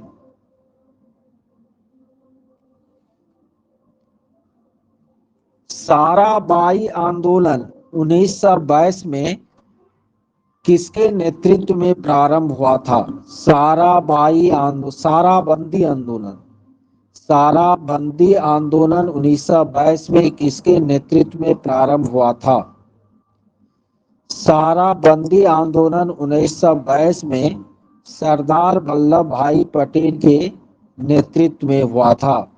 साराबाई आंदोलन 1922 में किसके नेतृत्व में प्रारंभ हुआ था? साराबंदी आंदोलन। साराबंदी आंदोलन 1922 में किसके नेतृत्व में प्रारंभ हुआ था? साराबंदी आंदोलन 1922 में सरदार वल्लभ भाई पटेल के नेतृत्व में हुआ था।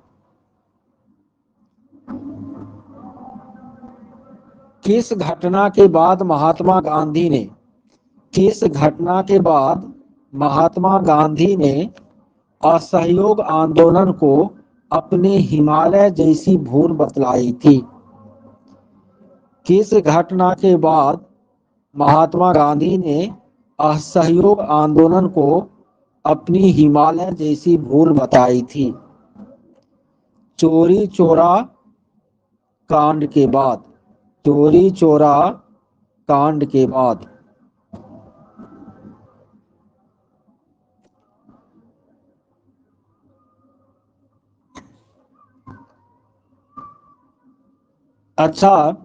किस घटना के बाद महात्मा गांधी ने असहयोग आंदोलन को अपने हिमालय जैसी भूल बतलाई थी? किस घटना के बाद महात्मा गांधी ने असहयोग आंदोलन को अपनी हिमालय जैसी भूल बताई थी? चोरी चोरा कांड के बाद। चोरी चोरा कांड के बाद। अच्छा,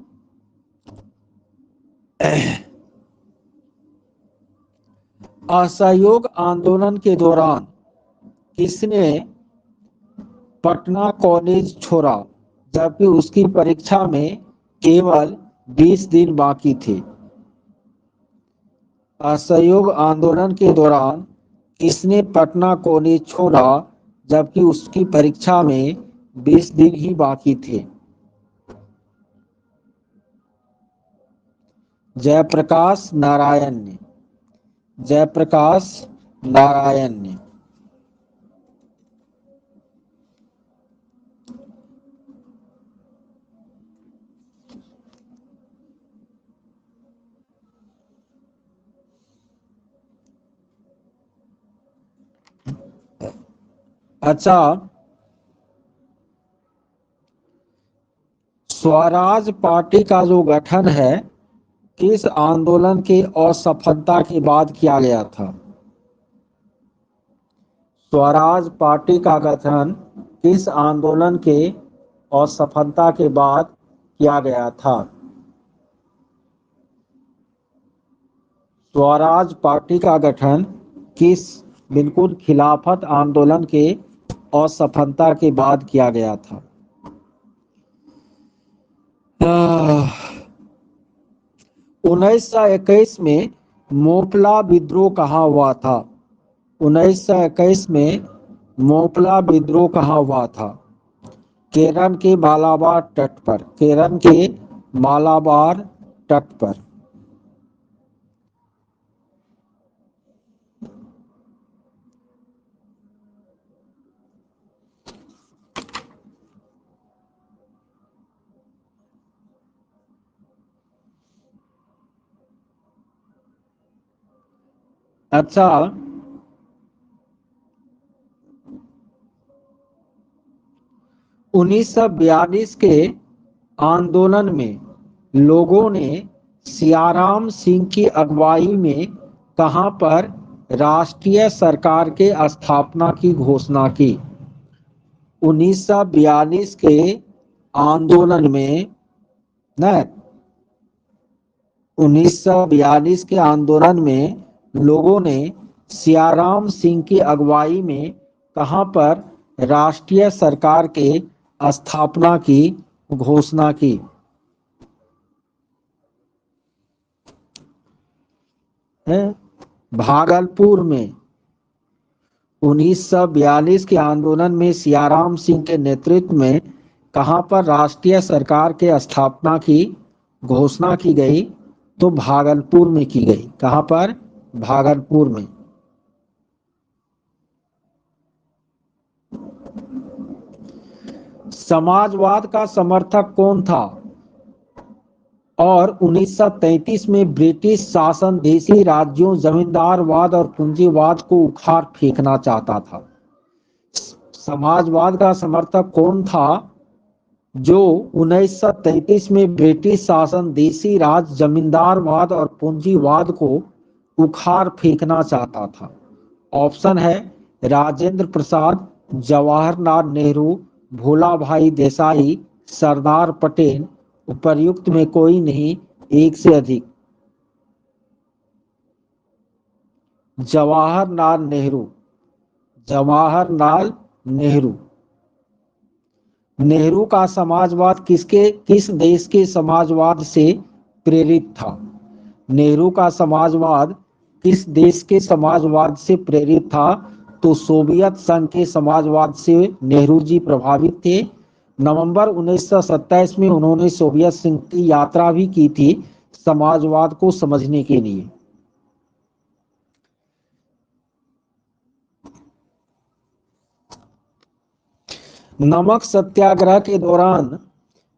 असहयोग आंदोलन के दौरान किसने पटना कॉलेज छोड़ा जबकि उसकी परीक्षा में केवल 20 दिन बाकी थे? असहयोग आंदोलन के दौरान किसने पटना कॉलेज छोड़ा जबकि उसकी परीक्षा में 20 दिन ही बाकी थे? जयप्रकाश नारायण ने। जयप्रकाश नारायण ने। अच्छा, स्वराज पार्टी का जो गठन है किस आंदोलन के असफलता के बाद किया गया था? स्वराज पार्टी का गठन किस आंदोलन के असफलता के बाद किया गया था? स्वराज पार्टी का गठन बिल्कुल खिलाफत आंदोलन के असफलता के बाद किया गया था। 1921 में मोपला विद्रोह कहाँ हुआ था? 1921 में मोपला विद्रोह कहाँ हुआ था? केरल के मालाबार तट पर। केरल के मालाबार तट पर। अच्छा, 1942 के आंदोलन में लोगों ने सियाराम सिंह की अगुवाई में कहां पर राष्ट्रीय सरकार के स्थापना की घोषणा की? 1942 के आंदोलन में न 1942 के आंदोलन में लोगों ने सियाराम सिंह की अगुवाई में कहां पर राष्ट्रीय सरकार के स्थापना की घोषणा की? भागलपुर में। 1942 के आंदोलन में सियाराम सिंह के नेतृत्व में कहां पर राष्ट्रीय सरकार के स्थापना की घोषणा की गई? तो भागलपुर में की गई। कहां पर? भागलपुर में। समाजवाद का समर्थक कौन था और 1933 में ब्रिटिश शासन देशी राज्यों, जमींदारवाद और पूंजीवाद को उखाड़ फेंकना चाहता था? समाजवाद का समर्थक कौन था जो 1933 में ब्रिटिश शासन देसी राज, जमींदारवाद और पूंजीवाद को उखाड़ फेंकना चाहता था। ऑप्शन है राजेंद्र प्रसाद, जवाहरलाल नेहरू, भोला भाई देसाई, सरदार पटेल। उपर्युक्त में कोई नहीं, एक से अधिक। जवाहरलाल नेहरू। जवाहरलाल नेहरू। नेहरू का समाजवाद किस देश के समाजवाद से प्रेरित था? नेहरू का समाजवाद किस देश के समाजवाद से प्रेरित था? तो सोवियत संघ के समाजवाद से नेहरू जी प्रभावित थे। नवंबर 1927 में उन्होंने सोवियत संघ की यात्रा भी की थी समाजवाद को समझने के लिए। नमक सत्याग्रह के दौरान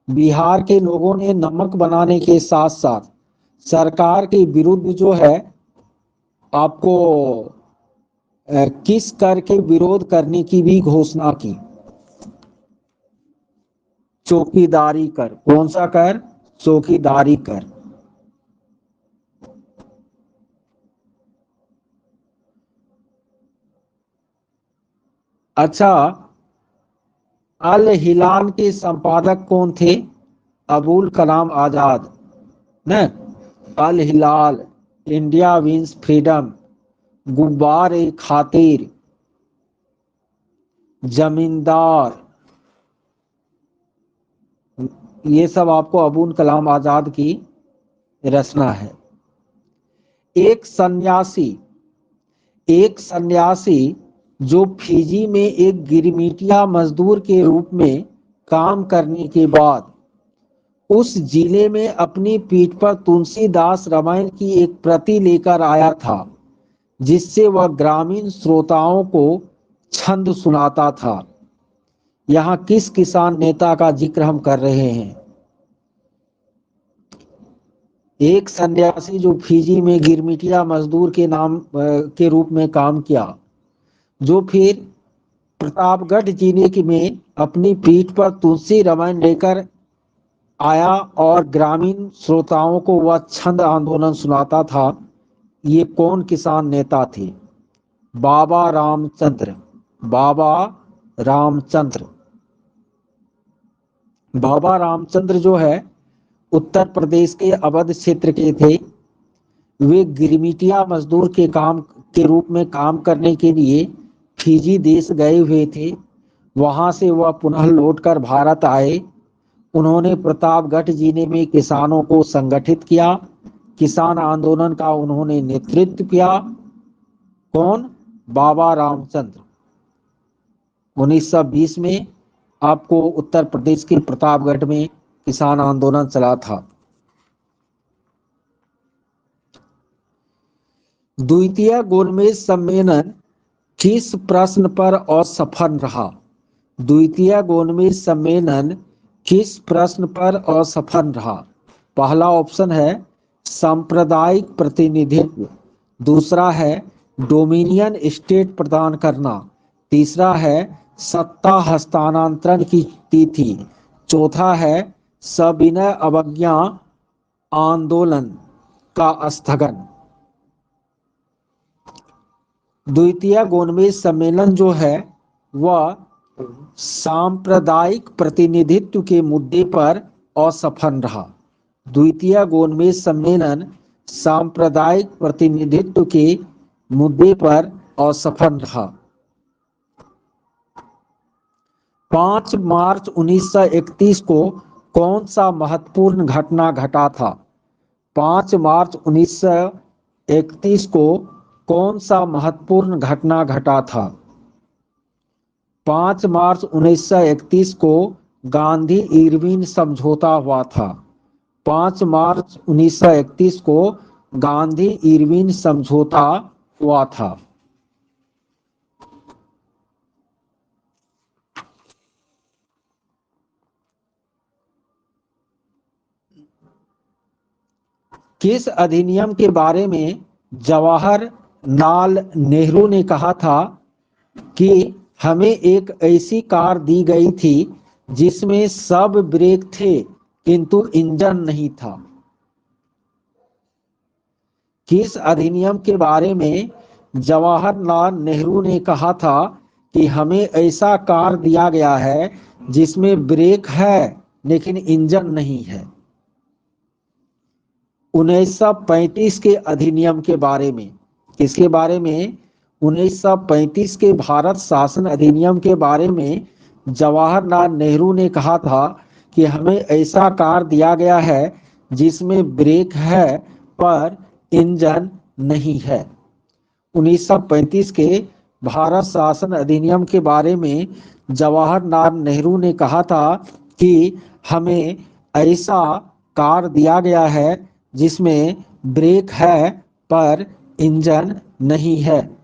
बिहार के लोगों ने नमक बनाने के साथ साथ सरकार के विरुद्ध जो है आपको किस कर के विरोध करने की भी घोषणा की? चौकीदारी कर। कौन सा कर? चौकीदारी कर। अच्छा, अल हिलाल के संपादक कौन थे? अबुल कलाम आजाद न। अल हिलाल, इंडिया विंस फ्रीडम, गुब्बार ए खातिर, जमींदार, ये सब आपको अबुल कलाम आजाद की रचना है। एक सन्यासी जो फिजी में एक गिरमिटिया मजदूर के रूप में काम करने के बाद उस जिले में अपनी पीठ पर तुलसीदास रामायण की एक प्रति लेकर आया था, जिससे वह ग्रामीण श्रोताओं को छंद सुनाता था। यहाँ किस किसान नेता का जिक्र हम कर रहे हैं? एक सन्यासी जो फिजी में गिरमिटिया मजदूर के नाम के रूप में काम किया, जो फिर प्रतापगढ़ जिले में अपनी पीठ पर तुलसी रामायण लेकर आया और ग्रामीण श्रोताओं को वह छंद आंदोलन सुनाता था। ये कौन किसान नेता थे? बाबा रामचंद्र। बाबा रामचंद्र। बाबा रामचंद्र जो है उत्तर प्रदेश के अवध क्षेत्र के थे। वे गिरमिटिया मजदूर के रूप में काम करने के लिए फिजी देश गए हुए थे। वहां से वह पुनः लौटकर भारत आए। उन्होंने प्रतापगढ़ जिले में किसानों को संगठित किया। किसान आंदोलन का उन्होंने नेतृत्व किया। कौन? बाबा रामचंद्र। 1920 में आपको उत्तर प्रदेश के प्रतापगढ़ में किसान आंदोलन चला था। द्वितीय गोलमेज सम्मेलन किस प्रश्न पर असफल रहा? द्वितीय गोलमेज सम्मेलन किस प्रश्न पर असफल रहा? पहला ऑप्शन है सांप्रदायिक प्रतिनिधित्व, दूसरा है डोमिनियन स्टेट प्रदान करना, तीसरा है सत्ता हस्तांतरण की तिथि, चौथा है सविनय अवज्ञा आंदोलन का स्थगन। द्वितीय गोलमेज सम्मेलन जो है वह सांप्रदायिक प्रतिनिधित्व के मुद्दे पर असफल रहा। द्वितीय गोलमेज सम्मेलन सांप्रदायिक प्रतिनिधित्व के मुद्दे पर असफल रहा। 5 मार्च 1931 को कौन सा महत्वपूर्ण घटना घटा था? 5 मार्च 1931 को कौन सा महत्वपूर्ण घटना घटा था? 5 मार्च 1931 को गांधी इरविन समझौता हुआ था। 5 मार्च 1931 को गांधी इरविन समझौता हुआ था। किस अधिनियम के बारे में जवाहरलाल नेहरू ने कहा था कि हमें एक ऐसी कार दी गई थी जिसमें सब ब्रेक थे किंतु इंजन नहीं था? किस अधिनियम के बारे में जवाहरलाल नेहरू ने कहा था कि हमें ऐसा कार दिया गया है जिसमें ब्रेक है लेकिन इंजन नहीं है? 1935 के अधिनियम के बारे में। किसके बारे में? 1935 के भारत शासन अधिनियम के बारे में जवाहरलाल नेहरू ने कहा था कि हमें ऐसा कार दिया गया है जिसमें ब्रेक है पर इंजन नहीं है। 1935 के भारत शासन अधिनियम के बारे में जवाहरलाल नेहरू ने कहा था कि हमें ऐसा कार दिया गया है जिसमें ब्रेक है पर इंजन नहीं है।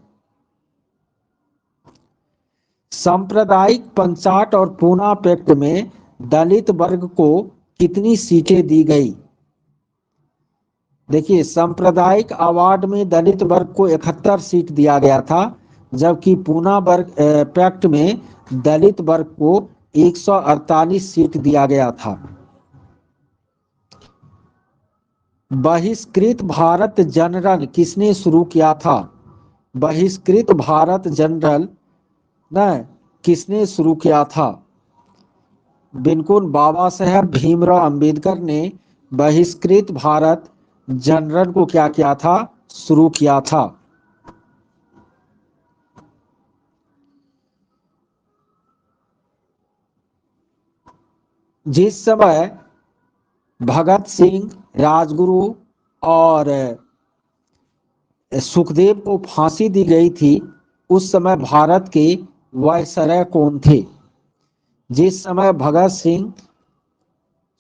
सांप्रदायिक पंचाट और पूना पैक्ट में दलित वर्ग को कितनी सीटें दी गई? देखिए, सांप्रदायिक अवार्ड में दलित वर्ग को 71 सीट दिया गया था, जबकि पूना वर्ग पैक्ट में दलित वर्ग को 148 सीट दिया गया था। बहिष्कृत भारत जनरल किसने शुरू किया था? बहिष्कृत भारत जनरल न किसने शुरू किया था? बिल्कुल, बाबा साहेब भीमराव अंबेडकर ने बहिष्कृत भारत जनरल को क्या किया था? शुरू किया था। जिस समय भगत सिंह, राजगुरु और सुखदेव को फांसी दी गई थी, उस समय भारत के वायसराय कौन थे? जिस समय भगत सिंह,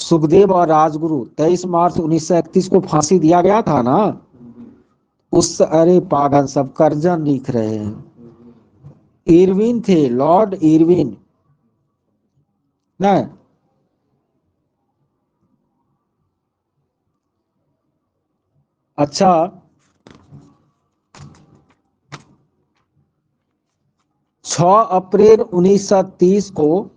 सुखदेव और राजगुरु 23 मार्च 1931 को फांसी दिया गया था ना, उस अरे पागल सब कर्जन लिख रहे हैं। इरविन थे, लॉर्ड इरविन ना। अच्छा, 6 अप्रैल 1930 को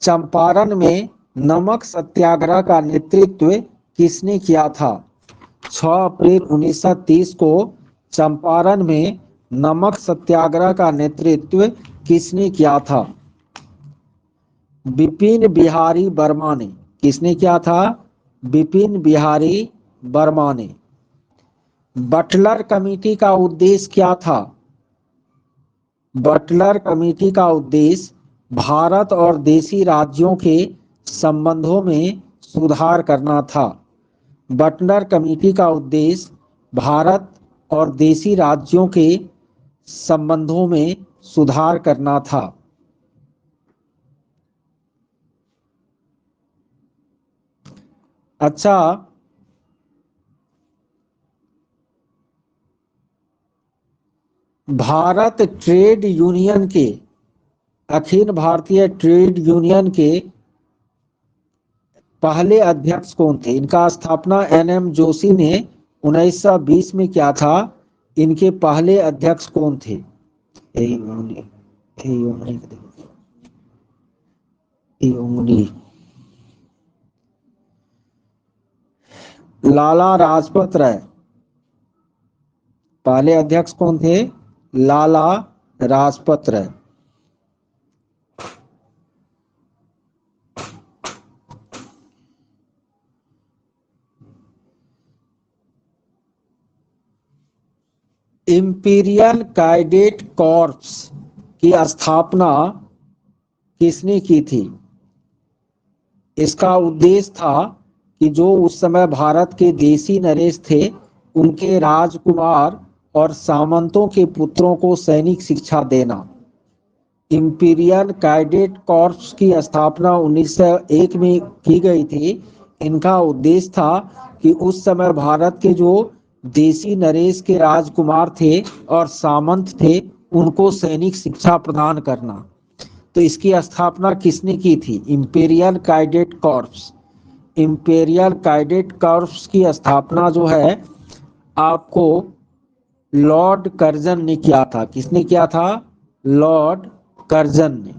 चंपारण में नमक सत्याग्रह का नेतृत्व किसने किया था? 6 अप्रैल 1930 को चंपारण में नमक सत्याग्रह का नेतृत्व किसने किया था? बिपिन बिहारी वर्मा ने। किसने किया था? बिपिन बिहारी वर्मा ने। बटलर कमेटी का उद्देश्य क्या था? बटलर कमेटी का उद्देश्य भारत और देशी राज्यों के संबंधों में सुधार करना था। बटलर कमेटी का उद्देश्य भारत और देशी राज्यों के संबंधों में सुधार करना था। अच्छा, भारत ट्रेड यूनियन के, अखिल भारतीय ट्रेड यूनियन के पहले अध्यक्ष कौन थे? इनका स्थापना एनएम जोशी ने 1920 में किया था। इनके पहले अध्यक्ष कौन थे? लाला लाजपत राय। पहले अध्यक्ष कौन थे? Lala Lajpat Rai. Imperial cadet corps की स्थापना किसने की थी? इसका उद्देश्य था कि जो उस समय भारत के देशी नरेश थे, उनके राजकुमार और सामंतों के पुत्रों को सैनिक शिक्षा देना। इंपीरियल कैडेट कॉर्प्स की स्थापना 1901 में की गई थी। इनका उद्देश्य था कि उस समय भारत के जो देशी नरेश के राजकुमार थे और सामंत थे, उनको सैनिक शिक्षा प्रदान करना। तो इसकी स्थापना किसने की थी? Imperial cadet corps. Imperial cadet corps की स्थापना जो है आपको लॉर्ड कर्जन ने किया था। किसने किया था? लॉर्ड कर्जन ने।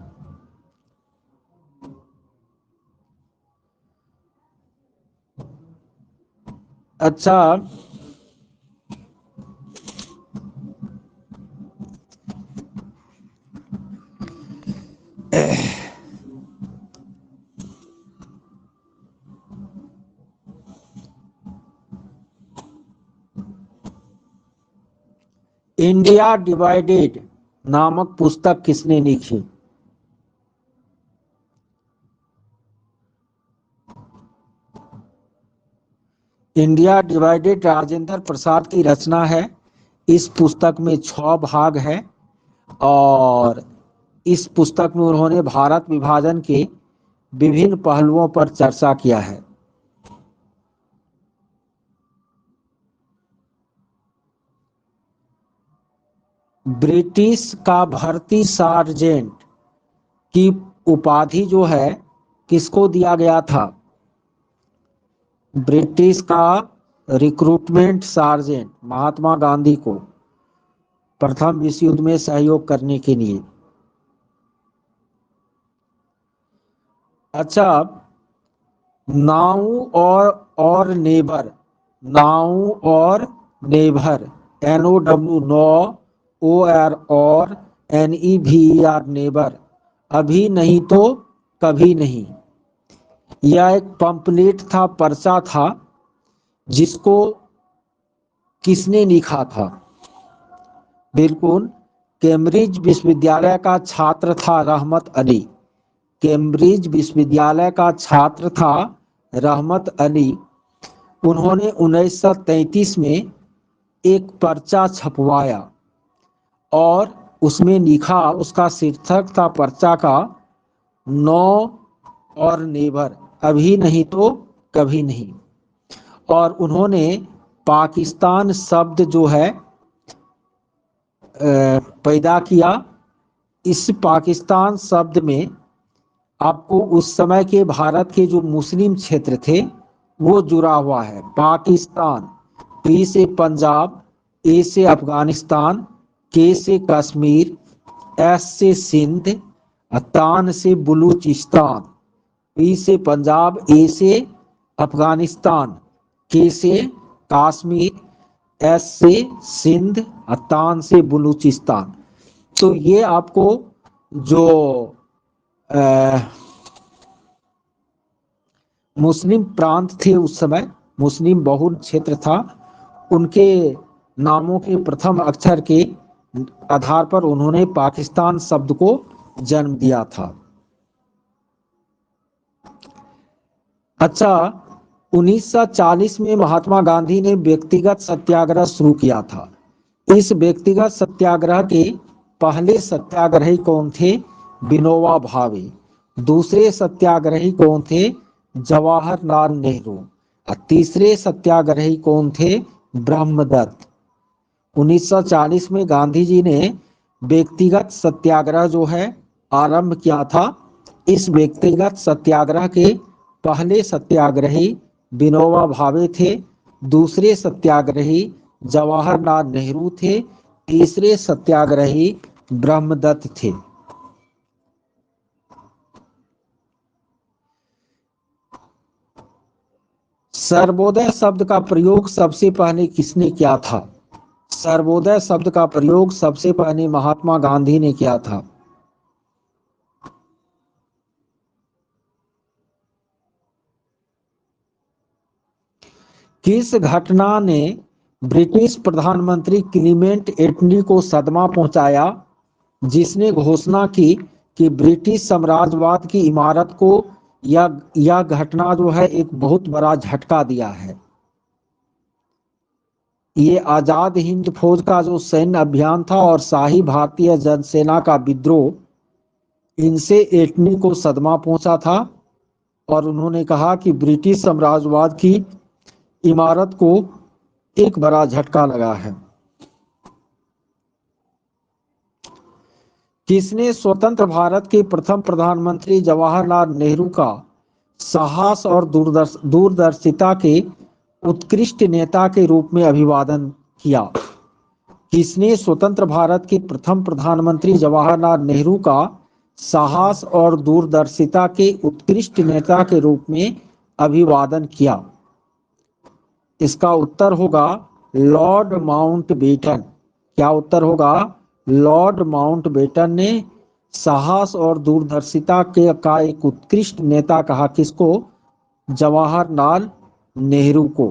अच्छा, इंडिया डिवाइडेड नामक पुस्तक किसने लिखी? इंडिया डिवाइडेड राजेंद्र प्रसाद की रचना है। इस पुस्तक में 6 भाग है और इस पुस्तक में उन्होंने भारत विभाजन के विभिन्न पहलुओं पर चर्चा किया है। ब्रिटिश का भर्ती सार्जेंट की उपाधि जो है किसको दिया गया था? ब्रिटिश का रिक्रूटमेंट सार्जेंट महात्मा गांधी को, प्रथम विश्व युद्ध में सहयोग करने के लिए। अच्छा, नाउ और नेबर, नाउ और नेबर, NOW नो, OR और NEVER नेबर, अभी नहीं तो कभी नहीं। यह एक पंपलेट था, पर्चा था, जिसको किसने लिखा था? बिल्कुल, कैम्ब्रिज विश्वविद्यालय का छात्र था रहमत अली। कैम्ब्रिज विश्वविद्यालय का छात्र था रहमत अली। उन्होंने 1933 में एक पर्चा छपवाया और उसमें लिखा, उसका शीर्षक था पर्चा का, नो और नेवर, अभी नहीं तो कभी नहीं। और उन्होंने पाकिस्तान शब्द जो है पैदा किया। इस पाकिस्तान शब्द में आपको उस समय के भारत के जो मुस्लिम क्षेत्र थे वो जुड़ा हुआ है। पाकिस्तान, P से पंजाब, A से अफगानिस्तान, K से कश्मीर, S से सिंध, तान से बलूचिस्तान। P से पंजाब, A से अफगानिस्तान, K से कश्मीर, S से सिंध, तान से बलूचिस्तान। तो ये आपको जो मुस्लिम प्रांत थे उस समय, मुस्लिम बहुल क्षेत्र था, उनके नामों के प्रथम अक्षर के आधार पर उन्होंने पाकिस्तान शब्द को जन्म दिया था। अच्छा, 1940 में महात्मा गांधी ने व्यक्तिगत सत्याग्रह शुरू किया था। इस व्यक्तिगत सत्याग्रह के पहले सत्याग्रही कौन थे? विनोबा भावे। दूसरे सत्याग्रही कौन थे? जवाहरलाल नेहरू। और तीसरे सत्याग्रही कौन थे? ब्रह्मदत्त। 1940 में गांधी जी ने व्यक्तिगत सत्याग्रह जो है आरंभ किया था। इस व्यक्तिगत सत्याग्रह के पहले सत्याग्रही विनोबा भावे थे, दूसरे सत्याग्रही जवाहरलाल नेहरू थे, तीसरे सत्याग्रही ब्रह्मदत्त थे। सर्वोदय शब्द का प्रयोग सबसे पहले किसने किया था? सर्वोदय शब्द का प्रयोग सबसे पहले महात्मा गांधी ने किया था। किस घटना ने ब्रिटिश प्रधानमंत्री क्लीमेंट एटली को सदमा पहुंचाया, जिसने घोषणा की कि ब्रिटिश साम्राज्यवाद की इमारत को यह घटना जो है एक बहुत बड़ा झटका दिया है? ये आजाद हिंद फौज का जो सैन्य अभियान था और शाही भारतीय जनसेना का विद्रोह, इनसे एटली को सदमा पहुंचा था और उन्होंने कहा कि ब्रिटिश साम्राज्यवाद की इमारत को एक बड़ा झटका लगा है। किसने स्वतंत्र भारत के प्रथम प्रधानमंत्री जवाहरलाल नेहरू का साहस और दूरदर्शिता के उत्कृष्ट नेता के रूप में अभिवादन किया? किसने स्वतंत्र भारत के प्रथम प्रधानमंत्री जवाहरलाल नेहरू का साहस और दूरदर्शिता के उत्कृष्ट नेता के रूप में अभिवादन किया? इसका उत्तर होगा लॉर्ड माउंटबेटन। क्या उत्तर होगा? लॉर्ड माउंटबेटन ने साहस और दूरदर्शिता के का एक उत्कृष्ट नेता कहा। किसको? जवाहरलाल नेहरू को।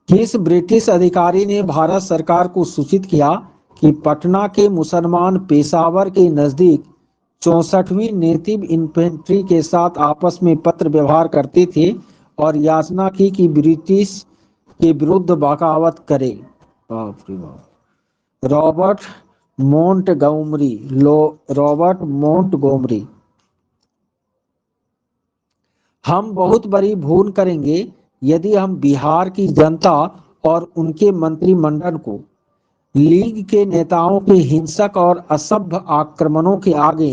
किस ब्रिटिश अधिकारी ने भारत सरकार को सूचित किया कि पटना के मुसलमान पेशावर के नजदीक 64वीं नेटिव इन्फेंट्री के साथ आपस में पत्र व्यवहार करते थे और याचना की कि ब्रिटिश के विरुद्ध बगावत करे? बाप रे बाप। Robert Montgomery. Robert Montgomery. हम बहुत बड़ी भूल करेंगे यदि हम बिहार की जनता और उनके मंत्रिमंडल को लीग के नेताओं के हिंसक और असभ्य आक्रमणों के आगे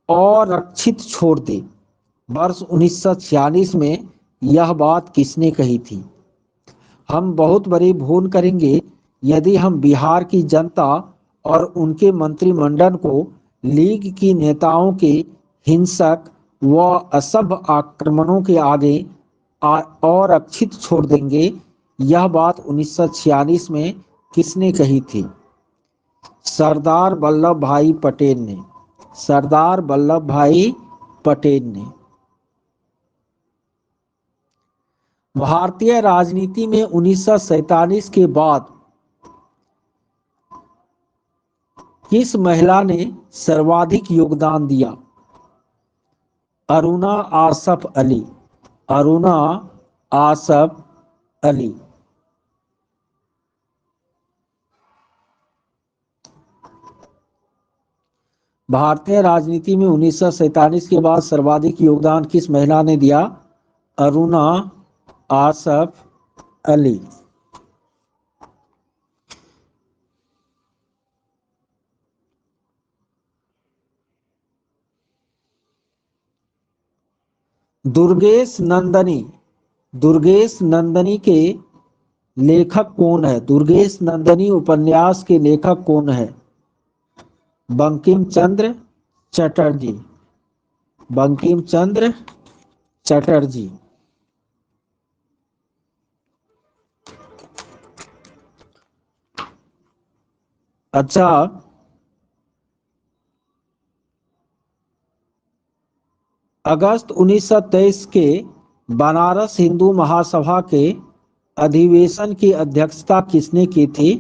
अरक्षित छोड़ दे। वर्ष 1946 में यह बात किसने कही थी? हम बहुत बड़ी भूल करेंगे यदि हम बिहार की जनता और उनके मंत्रिमंडल को लीग की नेताओं के हिंसक व असभ्य आक्रमणों के आगे अरक्षित छोड़ देंगे। यह बात 1946 में किसने कही थी? सरदार वल्लभ भाई पटेल ने। सरदार वल्लभ भाई पटेल ने। भारतीय राजनीति में 1947 के बाद किस महिला ने सर्वाधिक योगदान दिया? अरुणा आसफ अली। अरुणा आसफ अली। भारतीय राजनीति में 1947 के बाद सर्वाधिक योगदान किस महिला ने दिया? अरुणा आसफ अली। दुर्गेश नंदनी। दुर्गेश नंदनी के लेखक कौन है? दुर्गेश नंदनी उपन्यास के लेखक कौन है? बंकिम चंद्र चटर्जी। बंकिम चंद्र चटर्जी। अच्छा, अगस्त 1923 के बनारस हिंदू महासभा के अधिवेशन की अध्यक्षता किसने की थी?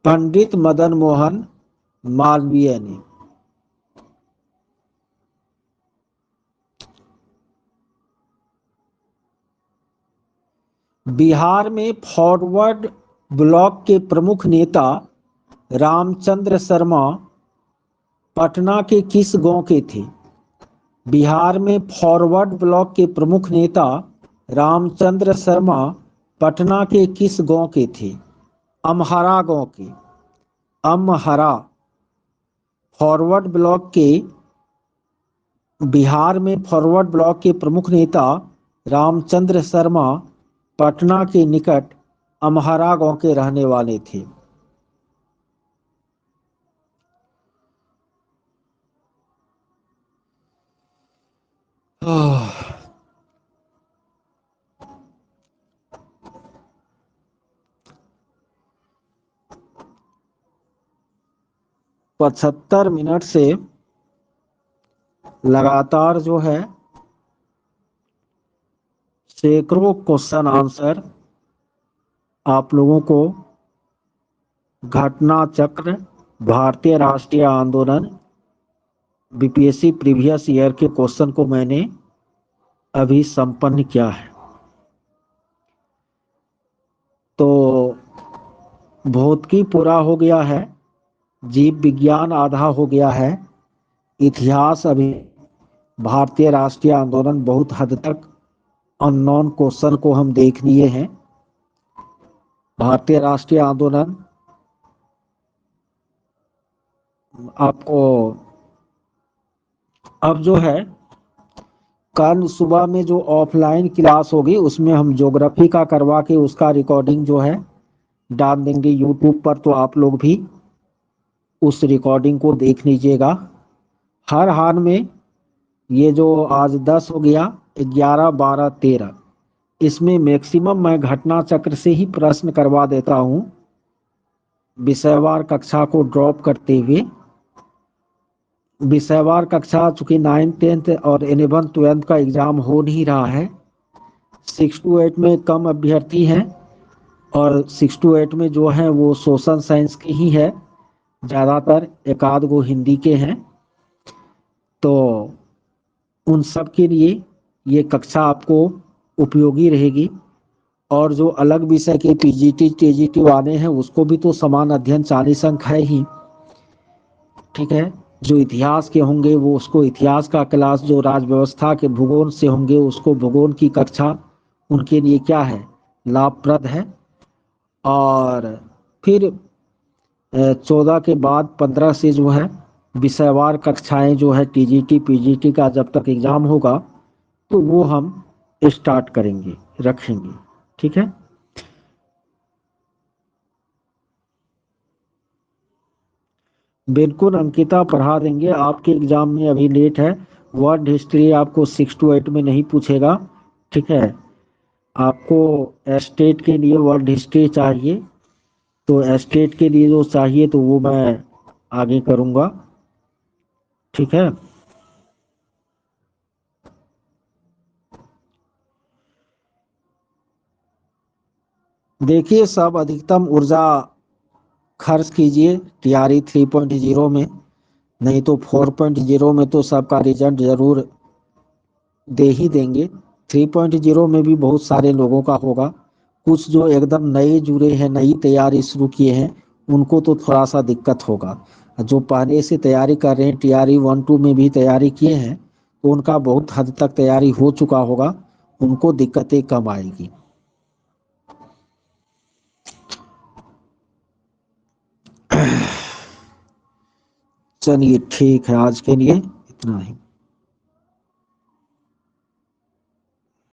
पंडित मदन मोहन मालवीय ने। बिहार में फॉरवर्ड ब्लॉक के प्रमुख नेता रामचंद्र शर्मा पटना के किस गांव के थे? बिहार में फॉरवर्ड ब्लॉक के प्रमुख नेता रामचंद्र शर्मा पटना के किस गांव के थे? अमहरा गांव के। अमहरा। फॉरवर्ड ब्लॉक के बिहार में फॉरवर्ड ब्लॉक के प्रमुख नेता रामचंद्र शर्मा पटना के निकट अमहरा गांव के रहने वाले थे। पचहत्तर मिनट से लगातार जो है सैकड़ों क्वेश्चन आंसर आप लोगों को घटना चक्र, भारतीय राष्ट्रीय आंदोलन, बीपीएससी प्रीवियस ईयर के क्वेश्चन को मैंने अभी संपन्न किया है। तो भौतिकी पूरा हो गया है, जीव विज्ञान आधा हो गया है, इतिहास अभी, भारतीय राष्ट्रीय आंदोलन बहुत हद तक अननोन क्वेश्चन को हम देख लिए हैं। भारतीय राष्ट्रीय आंदोलन आपको अब जो है कल सुबह में जो ऑफलाइन क्लास होगी उसमें हम ज्योग्राफी का करवा के उसका रिकॉर्डिंग जो है डाल देंगे यूट्यूब पर, तो आप लोग भी उस रिकॉर्डिंग को देख लीजिएगा। हर हाल में ये जो आज 10 हो गया, 11, 12, 13, इसमें मैक्सिमम मैं घटना चक्र से ही प्रश्न करवा देता हूँ, विषयवार कक्षा को ड्रॉप करते हुए। विषयवार कक्षा चूंकि 9th 10th और 11th 12th का एग्जाम हो नहीं रहा है, 6 to 8 में कम अभ्यर्थी हैं और 6 to 8 में जो है वो सोशल साइंस की ही है, ज़्यादातर एक आध गो हिंदी के हैं। तो उन सब के लिए ये कक्षा आपको उपयोगी रहेगी। और जो अलग विषय के पीजीटी टीजीटी वाले हैं उसको भी तो समान अध्ययन 40 अंक है ही, ठीक है। जो इतिहास के होंगे वो उसको इतिहास का क्लास, जो राज व्यवस्था के भूगोल से होंगे उसको भूगोल की कक्षा, उनके लिए क्या है, लाभप्रद है। और फिर 14 के बाद 15 से जो है विषयवार कक्षाएं जो है टीजीटी पीजीटी का जब तक एग्जाम होगा तो वो हम स्टार्ट करेंगे, रखेंगे, ठीक है। बिल्कुल अंकिता, पढ़ा देंगे। आपके एग्जाम में अभी लेट है, वर्ल्ड हिस्ट्री आपको 6 to 8 में नहीं पूछेगा, ठीक है। आपको एस्टेट के लिए वर्ल्ड हिस्ट्री चाहिए, तो एस्टेट के लिए जो चाहिए तो वो मैं आगे करूँगा, ठीक है। देखिए, सब अधिकतम ऊर्जा खर्च कीजिए टीआरई 3.0 में, नहीं तो 4.0 में तो सबका रिजल्ट जरूर दे ही देंगे। 3.0 में भी बहुत सारे लोगों का होगा, कुछ जो एकदम नए जुड़े हैं, नई तैयारी शुरू किए हैं, उनको तो थोड़ा सा दिक्कत होगा। जो पहले से तैयारी कर रहे हैं, टीआरई 1-2 में भी तैयारी किए हैं, तो उनका बहुत हद तक तैयारी हो चुका होगा, उनको दिक्कतें कम आएगी। चलिए ठीक है, आज के लिए इतना ही।